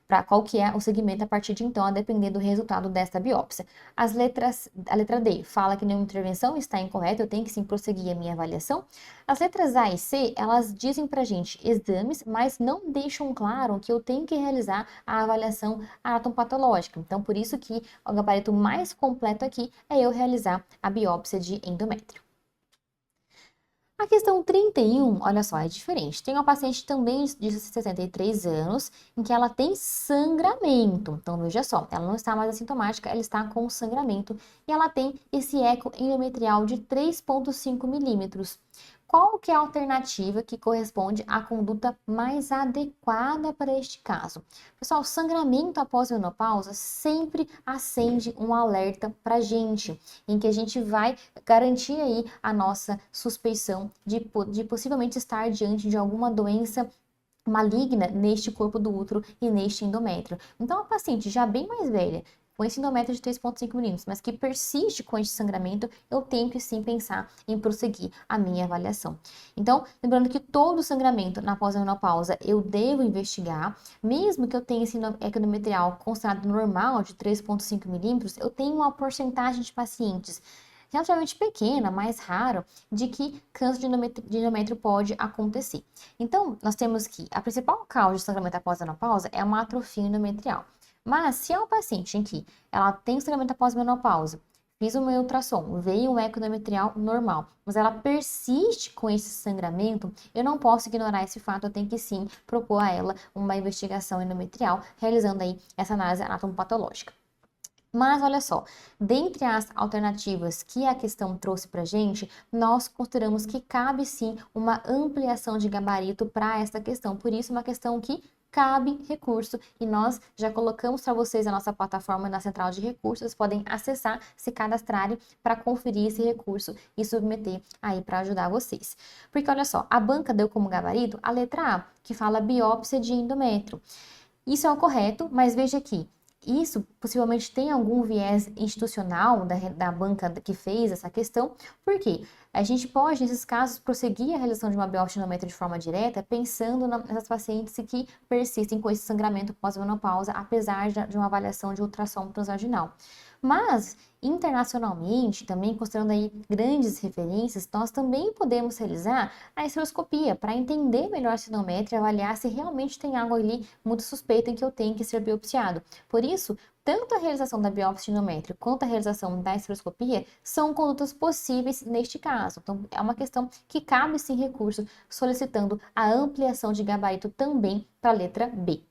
Para qual que é o segmento a partir de então, a depender do resultado desta biópsia. A letra D fala que nenhuma intervenção está incorreta, eu tenho que sim prosseguir a minha avaliação. As letras A e C, elas dizem pra gente exames, mas não deixam claro que eu tenho que realizar a avaliação anatomopatológica. Então, por isso que o gabarito mais completo aqui é eu realizar a biópsia de endométrio. A questão 31, olha só, é diferente. Tem uma paciente também de 63 anos, em que ela tem sangramento. Então, veja só, ela não está mais assintomática, ela está com sangramento e ela tem esse eco endometrial de 3,5 milímetros. Qual que é a alternativa que corresponde à conduta mais adequada para este caso? Pessoal, sangramento após menopausa sempre acende um alerta para a gente, em que a gente vai garantir aí a nossa suspeição de possivelmente estar diante de alguma doença maligna neste corpo do útero e neste endométrio. Então, a paciente já bem mais velha, com esse endométrio de 3,5 milímetros, mas que persiste com esse sangramento, eu tenho que sim pensar em prosseguir a minha avaliação. Então, lembrando que todo sangramento na pós-menopausa eu devo investigar, mesmo que eu tenha esse eco endometrial considerado normal de 3,5 milímetros, eu tenho uma porcentagem de pacientes relativamente pequena, mais raro, de que câncer de endométrio pode acontecer. Então, nós temos que a principal causa de sangramento após a menopausa é uma atrofia endometrial. Mas se é um paciente em que ela tem sangramento após menopausa, fiz o meu ultrassom, veio um eco endometrial normal, mas ela persiste com esse sangramento, eu não posso ignorar esse fato, eu tenho que sim propor a ela uma investigação endometrial, realizando aí essa análise anatomopatológica. Mas olha só, dentre as alternativas que a questão trouxe para a gente, nós consideramos que cabe sim uma ampliação de gabarito para esta questão. Por isso, uma questão que cabe recurso e nós já colocamos para vocês a nossa plataforma na central de recursos, vocês podem acessar, se cadastrarem para conferir esse recurso e submeter aí para ajudar vocês. Porque olha só, a banca deu como gabarito a letra A, que fala biópsia de endométrio. Isso é o correto, mas veja aqui, isso possivelmente tem algum viés institucional da banca que fez essa questão, porque a gente pode, nesses casos, prosseguir a realização de uma biópsia de endométrio de forma direta, pensando nessas pacientes que persistem com esse sangramento pós-menopausa, apesar de uma avaliação de ultrassom transvaginal. Mas, internacionalmente, também considerando aí grandes referências, nós também podemos realizar a esteroscopia para entender melhor esse endométrio e avaliar se realmente tem algo ali muito suspeito em que eu tenho que ser biopsiado. Por isso, tanto a realização da biópsia de endométrio quanto a realização da esteroscopia são condutas possíveis neste caso. Então, é uma questão que cabe sim recurso, solicitando a ampliação de gabarito também para a letra B.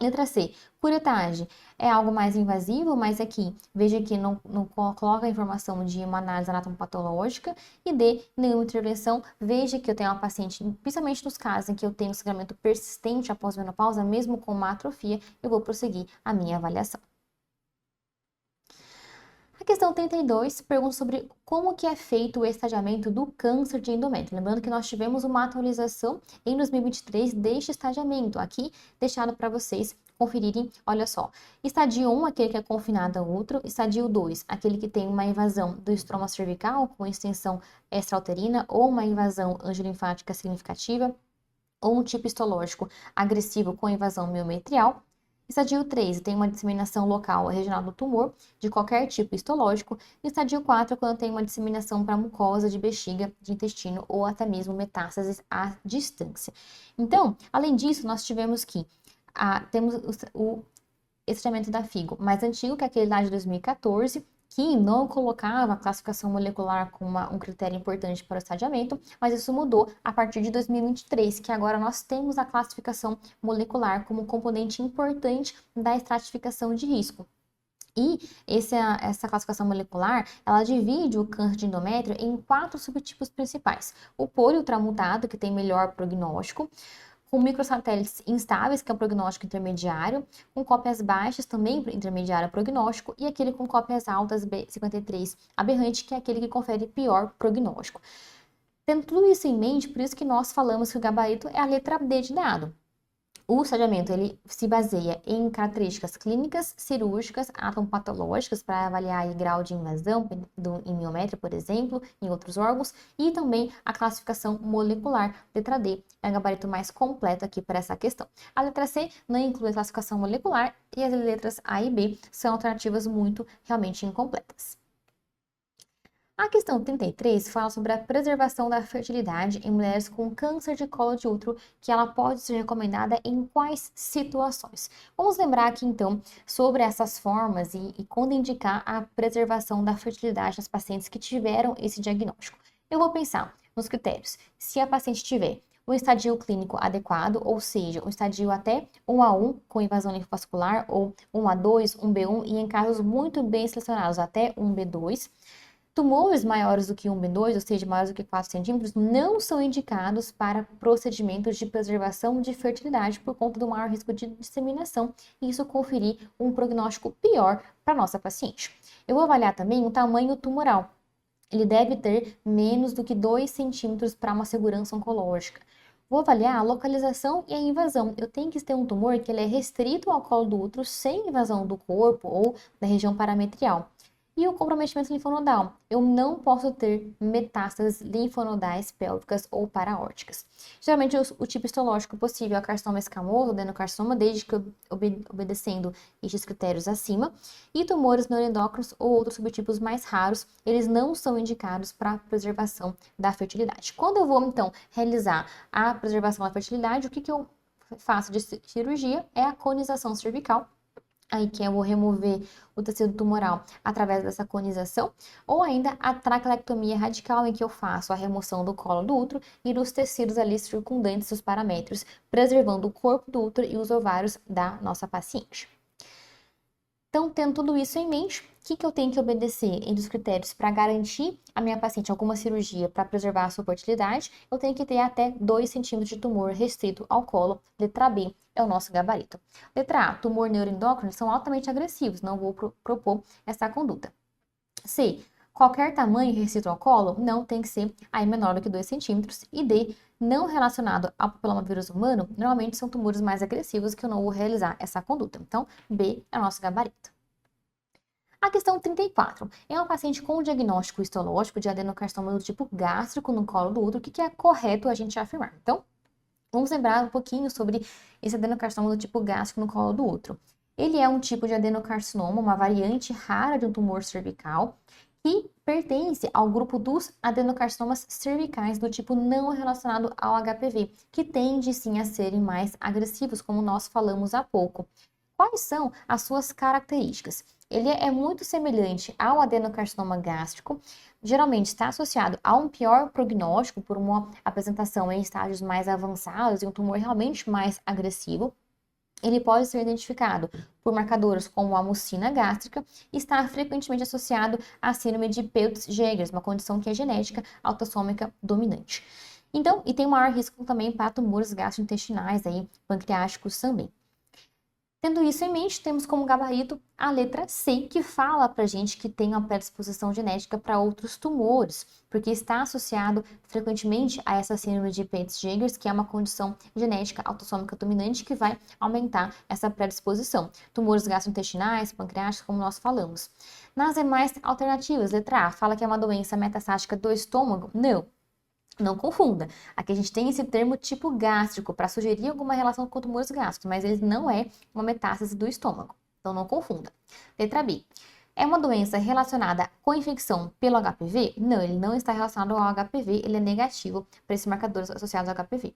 Letra C, curetagem. É algo mais invasivo, mas aqui, veja que não coloca a informação de uma análise anatomopatológica. E D, nenhuma intervenção. Veja que eu tenho uma paciente, principalmente nos casos em que eu tenho sangramento persistente após menopausa, mesmo com uma atrofia, eu vou prosseguir a minha avaliação. A questão 32 pergunta sobre como que é feito o estadiamento do câncer de endométrio. Lembrando que nós tivemos uma atualização em 2023 deste estadiamento, aqui deixado para vocês conferirem, olha só. Estadio 1, aquele que é confinado ao útero. Estadio 2, aquele que tem uma invasão do estroma cervical com extensão extrauterina ou uma invasão angiolinfática significativa, ou um tipo histológico agressivo com invasão miometrial. Estadio 3 tem uma disseminação local regional do tumor, de qualquer tipo histológico. E estadio 4, quando tem uma disseminação para mucosa de bexiga, de intestino ou até mesmo metástases à distância. Então, além disso, nós tivemos que temos esse tratamento da FIGO mais antigo, que é aquele lá de 2014, que não colocava a classificação molecular como um critério importante para o estadiamento, mas isso mudou a partir de 2023, que agora nós temos a classificação molecular como componente importante da estratificação de risco. E essa classificação molecular, ela divide o câncer de endométrio em 4 subtipos principais. O poliultramutado, que tem melhor prognóstico, com microsatélites instáveis, que é o prognóstico intermediário, com cópias baixas, também intermediário prognóstico, e aquele com cópias altas, B53 aberrante, que é aquele que confere pior prognóstico. Tendo tudo isso em mente, por isso que nós falamos que o gabarito é a letra D de dado. O estadiamento ele se baseia em características clínicas, cirúrgicas, atompatológicas para avaliar o grau de invasão em miométrio, por exemplo, em outros órgãos, e também a classificação molecular. Letra D é o gabarito mais completo aqui para essa questão. A letra C não inclui a classificação molecular e as letras A e B são alternativas muito realmente incompletas. A questão 33 fala sobre a preservação da fertilidade em mulheres com câncer de colo de útero, que ela pode ser recomendada em quais situações. Vamos lembrar aqui então sobre essas formas e quando indicar a preservação da fertilidade nas pacientes que tiveram esse diagnóstico. Eu vou pensar nos critérios. Se a paciente tiver um estadio clínico adequado, ou seja, um estadio até 1A1 com invasão linfovascular, ou 1A2, 1B1 e em casos muito bem selecionados até 1B2, tumores maiores do que 1B2, ou seja, maiores do que 4 centímetros, não são indicados para procedimentos de preservação de fertilidade por conta do maior risco de disseminação e isso conferir um prognóstico pior para a nossa paciente. Eu vou avaliar também o tamanho tumoral. Ele deve ter menos do que 2 centímetros para uma segurança oncológica. Vou avaliar a localização e a invasão. Eu tenho que ter um tumor que ele é restrito ao colo do útero, sem invasão do corpo ou da região parametrial. E o comprometimento linfonodal. Eu não posso ter metástases linfonodais pélvicas ou paraórticas. Geralmente, o tipo histológico possível é carcinoma escamoso, adenocarcinoma, desde que obedecendo estes critérios acima. E tumores neuroendócrinos ou outros subtipos mais raros, eles não são indicados para preservação da fertilidade. Quando eu vou, então, realizar a preservação da fertilidade, o que eu faço de cirurgia é a conização cervical. Aí que eu vou remover o tecido tumoral através dessa conização, ou ainda a traquelectomia radical, em que eu faço a remoção do colo do útero e dos tecidos ali circundantes, os paramétrios, preservando o corpo do útero e os ovários da nossa paciente. Então, tendo tudo isso em mente, o que eu tenho que obedecer entre os critérios para garantir a minha paciente alguma cirurgia para preservar a sua fertilidade? Eu tenho que ter até 2 centímetros de tumor restrito ao colo. Letra B é o nosso gabarito. Letra A, tumor neuroendócrino, são altamente agressivos, não vou propor essa conduta. C, qualquer tamanho restrito ao colo não tem que ser aí menor do que 2 centímetros. E D, não relacionado ao papilomavírus humano, normalmente são tumores mais agressivos que eu não vou realizar essa conduta. Então, B é o nosso gabarito. A questão 34 é uma paciente com diagnóstico histológico de adenocarcinoma do tipo gástrico no colo do útero, o que é correto a gente afirmar. Então, vamos lembrar um pouquinho sobre esse adenocarcinoma do tipo gástrico no colo do útero. Ele é um tipo de adenocarcinoma, uma variante rara de um tumor cervical, que pertence ao grupo dos adenocarcinomas cervicais do tipo não relacionado ao HPV, que tende sim a serem mais agressivos, como nós falamos há pouco. Quais são as suas características? Ele é muito semelhante ao adenocarcinoma gástrico, geralmente está associado a um pior prognóstico por uma apresentação em estágios mais avançados e um tumor realmente mais agressivo. Ele pode ser identificado por marcadores como a mucina gástrica e está frequentemente associado à síndrome de Peutz-Jeghers, uma condição que é genética autossômica dominante. Então, e tem maior risco também para tumores gastrointestinais, aí, pancreáticos também. Tendo isso em mente, temos como gabarito a letra C, que fala pra gente que tem uma predisposição genética para outros tumores, porque está associado frequentemente a essa síndrome de Peutz-Jeghers, que é uma condição genética autossômica dominante que vai aumentar essa predisposição. Tumores gastrointestinais, pancreáticos, como nós falamos. Nas demais alternativas, letra A fala que é uma doença metastática do estômago? Não confunda. Aqui a gente tem esse termo tipo gástrico para sugerir alguma relação com tumores gástricos, mas ele não é uma metástase do estômago. Então não confunda. Letra B. É uma doença relacionada com infecção pelo HPV? Não, ele não está relacionado ao HPV, ele é negativo para esses marcadores associados ao HPV.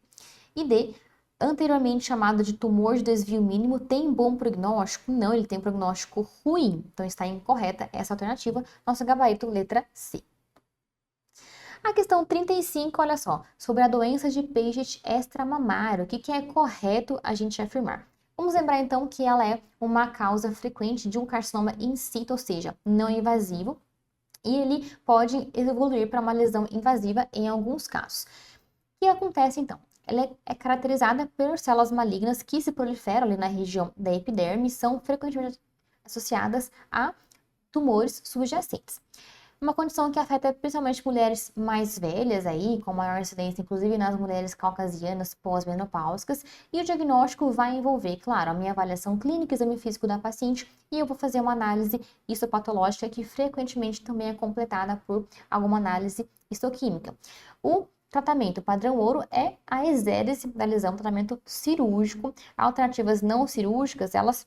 E D. Anteriormente chamado de tumor de desvio mínimo, tem bom prognóstico? Não, ele tem prognóstico ruim. Então está incorreta essa alternativa. Nosso gabarito, letra C. A questão 35, olha só, sobre a doença de Paget extramamário, o que é correto a gente afirmar? Vamos lembrar então que ela é uma causa frequente de um carcinoma in situ, ou seja, não invasivo, e ele pode evoluir para uma lesão invasiva em alguns casos. O que acontece então? Ela é caracterizada por células malignas que se proliferam ali na região da epiderme e são frequentemente associadas a tumores subjacentes. Uma condição que afeta principalmente mulheres mais velhas aí, com maior incidência, inclusive nas mulheres caucasianas pós-menopáusicas, e o diagnóstico vai envolver, claro, a minha avaliação clínica, exame físico da paciente, e eu vou fazer uma análise histopatológica que frequentemente também é completada por alguma análise histoquímica. O tratamento padrão ouro é a exérese da lesão, tratamento cirúrgico. Alternativas não cirúrgicas, elas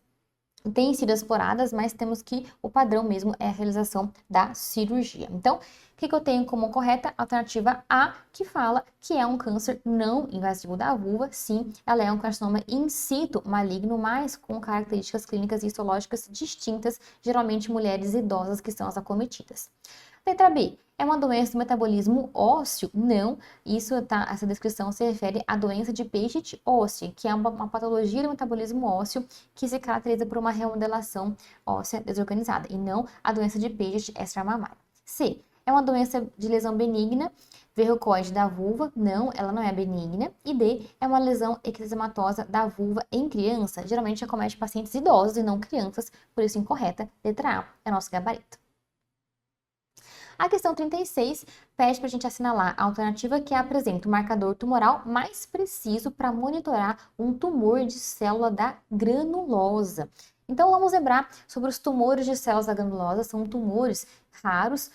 têm sido exploradas, mas temos que o padrão mesmo é a realização da cirurgia. Então, o que eu tenho como correta? Alternativa A, que fala que é um câncer não invasivo da vulva. Sim, ela é um carcinoma in situ maligno, mas com características clínicas e histológicas distintas, geralmente mulheres idosas que são as acometidas. Letra B. É uma doença do metabolismo ósseo? Não, essa descrição se refere à doença de Paget óssea, que é uma patologia do metabolismo ósseo que se caracteriza por uma remodelação óssea desorganizada, e não a doença de Paget extramamário. C. É uma doença de lesão benigna, verrucoide da vulva? Não, ela não é benigna. E D. É uma lesão ectosematosa da vulva em criança, geralmente acomete pacientes idosos e não crianças, por isso incorreta. Letra A é nosso gabarito. A questão 36 pede para a gente assinalar a alternativa que apresenta o marcador tumoral mais preciso para monitorar um tumor de célula da granulosa. Então, vamos lembrar sobre os tumores de células da granulosa. São tumores raros,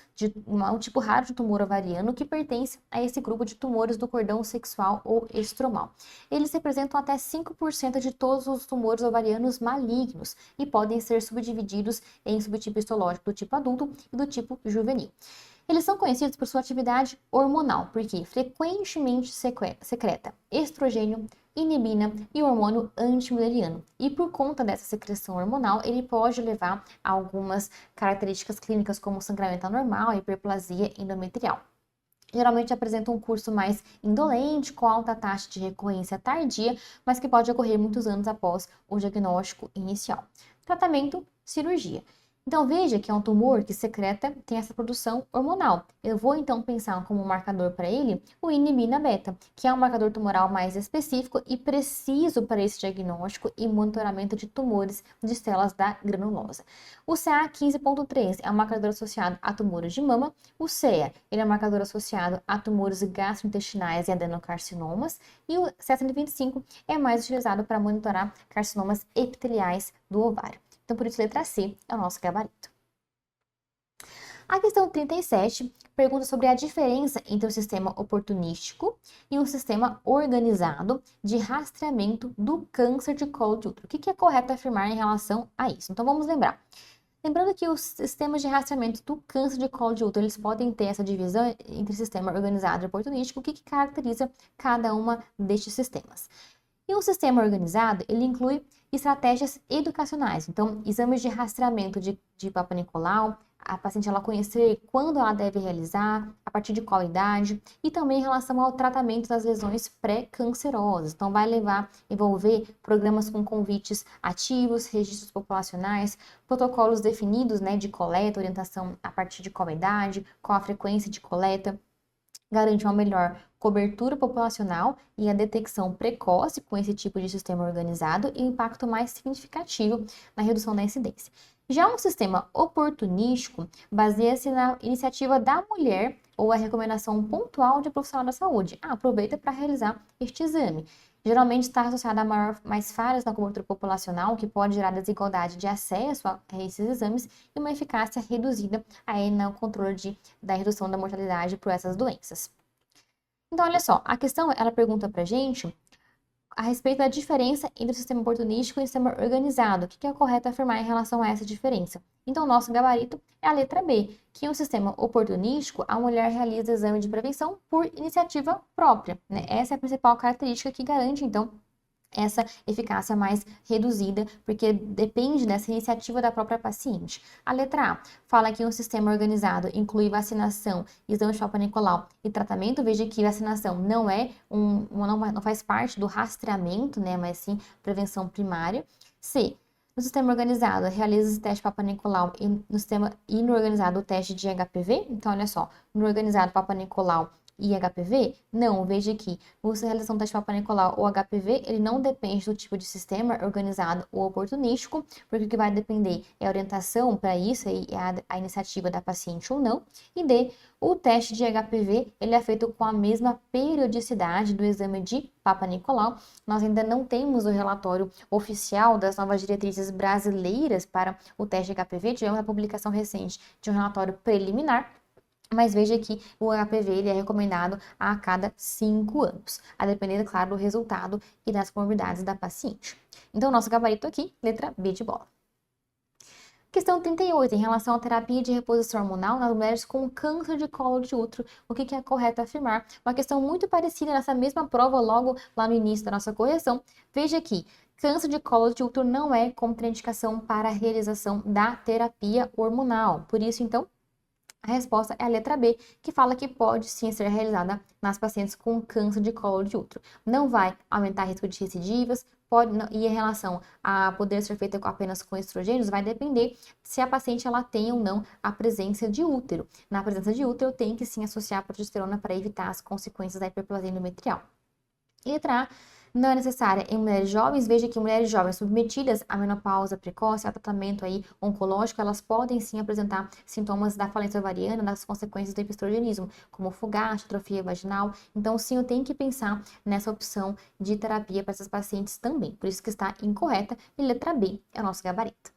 um tipo raro de tumor ovariano que pertence a esse grupo de tumores do cordão sexual ou estromal. Eles representam até 5% de todos os tumores ovarianos malignos e podem ser subdivididos em subtipo histológico do tipo adulto e do tipo juvenil. Eles são conhecidos por sua atividade hormonal, porque frequentemente secreta estrogênio, inibina e hormônio antimileriano. E por conta dessa secreção hormonal, ele pode levar a algumas características clínicas como sangramento anormal e hiperplasia endometrial. Geralmente apresenta um curso mais indolente, com alta taxa de recorrência tardia, mas que pode ocorrer muitos anos após o diagnóstico inicial. Tratamento, cirurgia. Então, veja que é um tumor que secreta, tem essa produção hormonal. Eu vou, então, pensar como marcador para ele o inibina beta, que é um marcador tumoral mais específico e preciso para esse diagnóstico e monitoramento de tumores de células da granulosa. O CA15.3 é um marcador associado a tumores de mama. O CEA, ele é um marcador associado a tumores gastrointestinais e adenocarcinomas. E o CA125 é mais utilizado para monitorar carcinomas epiteliais do ovário. Então, por isso, letra C é o nosso gabarito. A questão 37 pergunta sobre a diferença entre um sistema oportunístico e um sistema organizado de rastreamento do câncer de colo de útero. O que é correto afirmar em relação a isso? Então, vamos lembrar. Lembrando que os sistemas de rastreamento do câncer de colo de útero, eles podem ter essa divisão entre sistema organizado e oportunístico. O que caracteriza cada uma destes sistemas? E um sistema organizado, ele inclui estratégias educacionais. Então, exames de rastreamento de Papa Nicolau, a paciente ela conhecer quando ela deve realizar, a partir de qual idade, e também em relação ao tratamento das lesões pré-cancerosas. Então, vai envolver programas com convites ativos, registros populacionais, protocolos definidos, de coleta, orientação a partir de qual idade, qual a frequência de coleta. garante uma melhor cobertura populacional e a detecção precoce com esse tipo de sistema organizado e um impacto mais significativo na redução da incidência. Já um sistema oportunístico baseia-se na iniciativa da mulher ou a recomendação pontual de profissional da saúde. Aproveita para realizar este exame. Geralmente está associada a mais falhas na cobertura populacional, que pode gerar desigualdade de acesso a esses exames e uma eficácia reduzida aí no controle da redução da mortalidade por essas doenças. Então, olha só, a questão, ela pergunta pra gente a respeito da diferença entre o sistema oportunístico e o sistema organizado. O que é correto afirmar em relação a essa diferença? Então, nosso gabarito é a letra B, que no sistema oportunístico, a mulher realiza exame de prevenção por iniciativa própria, né? Essa é a principal característica que garante, então, essa eficácia mais reduzida, porque depende dessa iniciativa da própria paciente. A letra A fala que um sistema organizado inclui vacinação, exame de Papa Nicolau e tratamento. Veja que vacinação não não faz parte do rastreamento, né, mas sim prevenção primária. C. No sistema organizado, realiza o teste Papa Nicolau e no organizado o teste de HPV. Então, olha só, no organizado Papa Nicolau e HPV? Não, veja que a realização do teste Papa Nicolau ou HPV, ele não depende do tipo de sistema organizado ou oportunístico, porque o que vai depender é a orientação para isso, e a iniciativa da paciente ou não. E D, o teste de HPV, ele é feito com a mesma periodicidade do exame de Papa Nicolau. Nós ainda não temos o relatório oficial das novas diretrizes brasileiras para o teste de HPV, tivemos a publicação recente de um relatório preliminar, mas veja que o HPV ele é recomendado a cada 5 anos, a depender, claro, do resultado e das comorbidades da paciente. Então, nosso gabarito aqui, letra B de bola. Questão 38, em relação à terapia de reposição hormonal nas mulheres com câncer de colo de útero, o que é correto afirmar? Uma questão muito parecida nessa mesma prova, logo lá no início da nossa correção. Veja aqui, câncer de colo de útero não é contraindicação para a realização da terapia hormonal. Por isso, então, a resposta é a letra B, que fala que pode sim ser realizada nas pacientes com câncer de colo de útero. Não vai aumentar o risco de recidivas, e em relação a poder ser feita apenas com estrogênios, vai depender se a paciente ela tem ou não a presença de útero. Na presença de útero, tem que sim associar a progesterona para evitar as consequências da hiperplasia endometrial. Letra A. Não é necessária em mulheres jovens. Veja que mulheres jovens submetidas à menopausa precoce, a tratamento aí oncológico, elas podem sim apresentar sintomas da falência ovariana, das consequências do hipoestrogenismo, como fogacho, atrofia vaginal. Então, sim, eu tenho que pensar nessa opção de terapia para essas pacientes também. Por isso que está incorreta, e letra B é o nosso gabarito.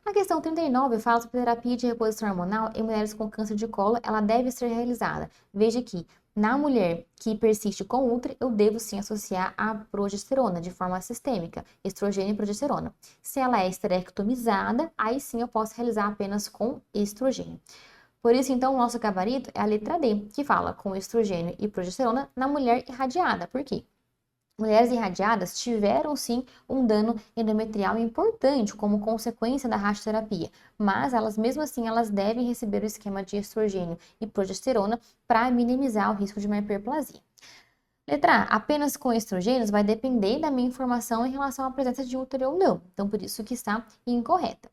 A questão 39 fala sobre terapia de reposição hormonal em mulheres com câncer de colo. Ela deve ser realizada. Veja que na mulher que persiste com útero, eu devo sim associar a progesterona de forma sistêmica, estrogênio e progesterona. Se ela é esterectomizada, aí sim eu posso realizar apenas com estrogênio. Por isso, então, o nosso gabarito é a letra D, que fala com estrogênio e progesterona na mulher irradiada. Por quê? Mulheres irradiadas tiveram sim um dano endometrial importante como consequência da radioterapia, mas elas mesmo assim elas devem receber o esquema de estrogênio e progesterona para minimizar o risco de uma hiperplasia. Letra A, apenas com estrogênios vai depender da minha informação em relação à presença de útero ou não, então por isso que está incorreta.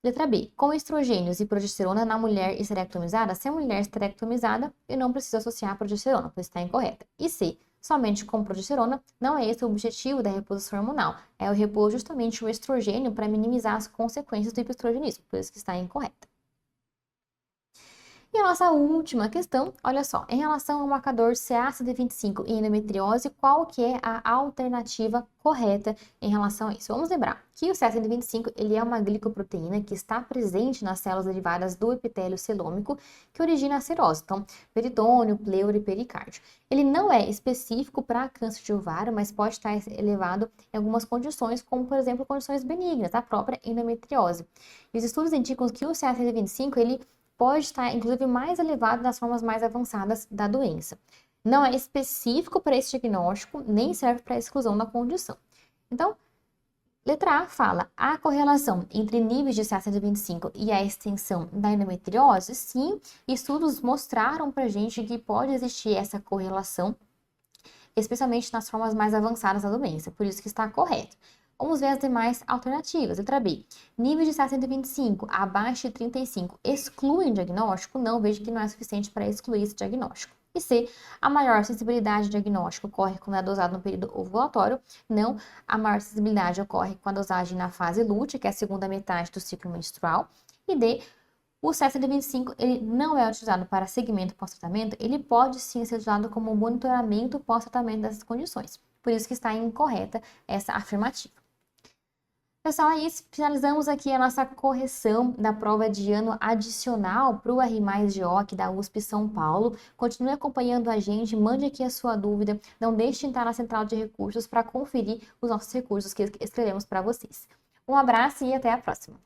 Letra B, com estrogênios e progesterona na mulher esterectomizada, se a mulher esterectomizada, eu não preciso associar a progesterona, pois está incorreta. E C, somente com progesterona, não é esse o objetivo da reposição hormonal, é o repor justamente o estrogênio para minimizar as consequências do hipoestrogenismo, por isso que está incorreta. E a nossa última questão, olha só, em relação ao marcador CA-CD25 e endometriose, qual que é a alternativa correta em relação a isso? Vamos lembrar que o CA-CD25 ele é uma glicoproteína que está presente nas células derivadas do epitélio celômico que origina a cirrose, então peritônio, pleura e pericárdio. Ele não é específico para câncer de ovário, mas pode estar elevado em algumas condições, como por exemplo condições benignas, a própria endometriose. E os estudos indicam que o CA-CD25 ele pode estar, inclusive, mais elevado nas formas mais avançadas da doença. Não é específico para esse diagnóstico, nem serve para a exclusão da condição. Então, letra A fala, a correlação entre níveis de CA-CD25 e a extensão da endometriose, sim, estudos mostraram para a gente que pode existir essa correlação, especialmente nas formas mais avançadas da doença, por isso que está correto. Vamos ver as demais alternativas. Letra B. Nível de ISA 125 abaixo de 35 excluem diagnóstico? Não, vejo que não é suficiente para excluir esse diagnóstico. E C. A maior sensibilidade de diagnóstico ocorre quando é dosado no período ovulatório? Não, a maior sensibilidade ocorre com a dosagem na fase lútea, que é a segunda metade do ciclo menstrual. E D. O CES 125 ele não é utilizado para segmento pós-tratamento, ele pode sim ser usado como monitoramento pós-tratamento dessas condições. Por isso que está incorreta essa afirmativa. Pessoal, é isso. Finalizamos aqui a nossa correção da prova de ano adicional para o R+GO aqui da USP São Paulo. Continue acompanhando a gente, mande aqui a sua dúvida. Não deixe de entrar na central de recursos para conferir os nossos recursos que escrevemos para vocês. Um abraço e até a próxima.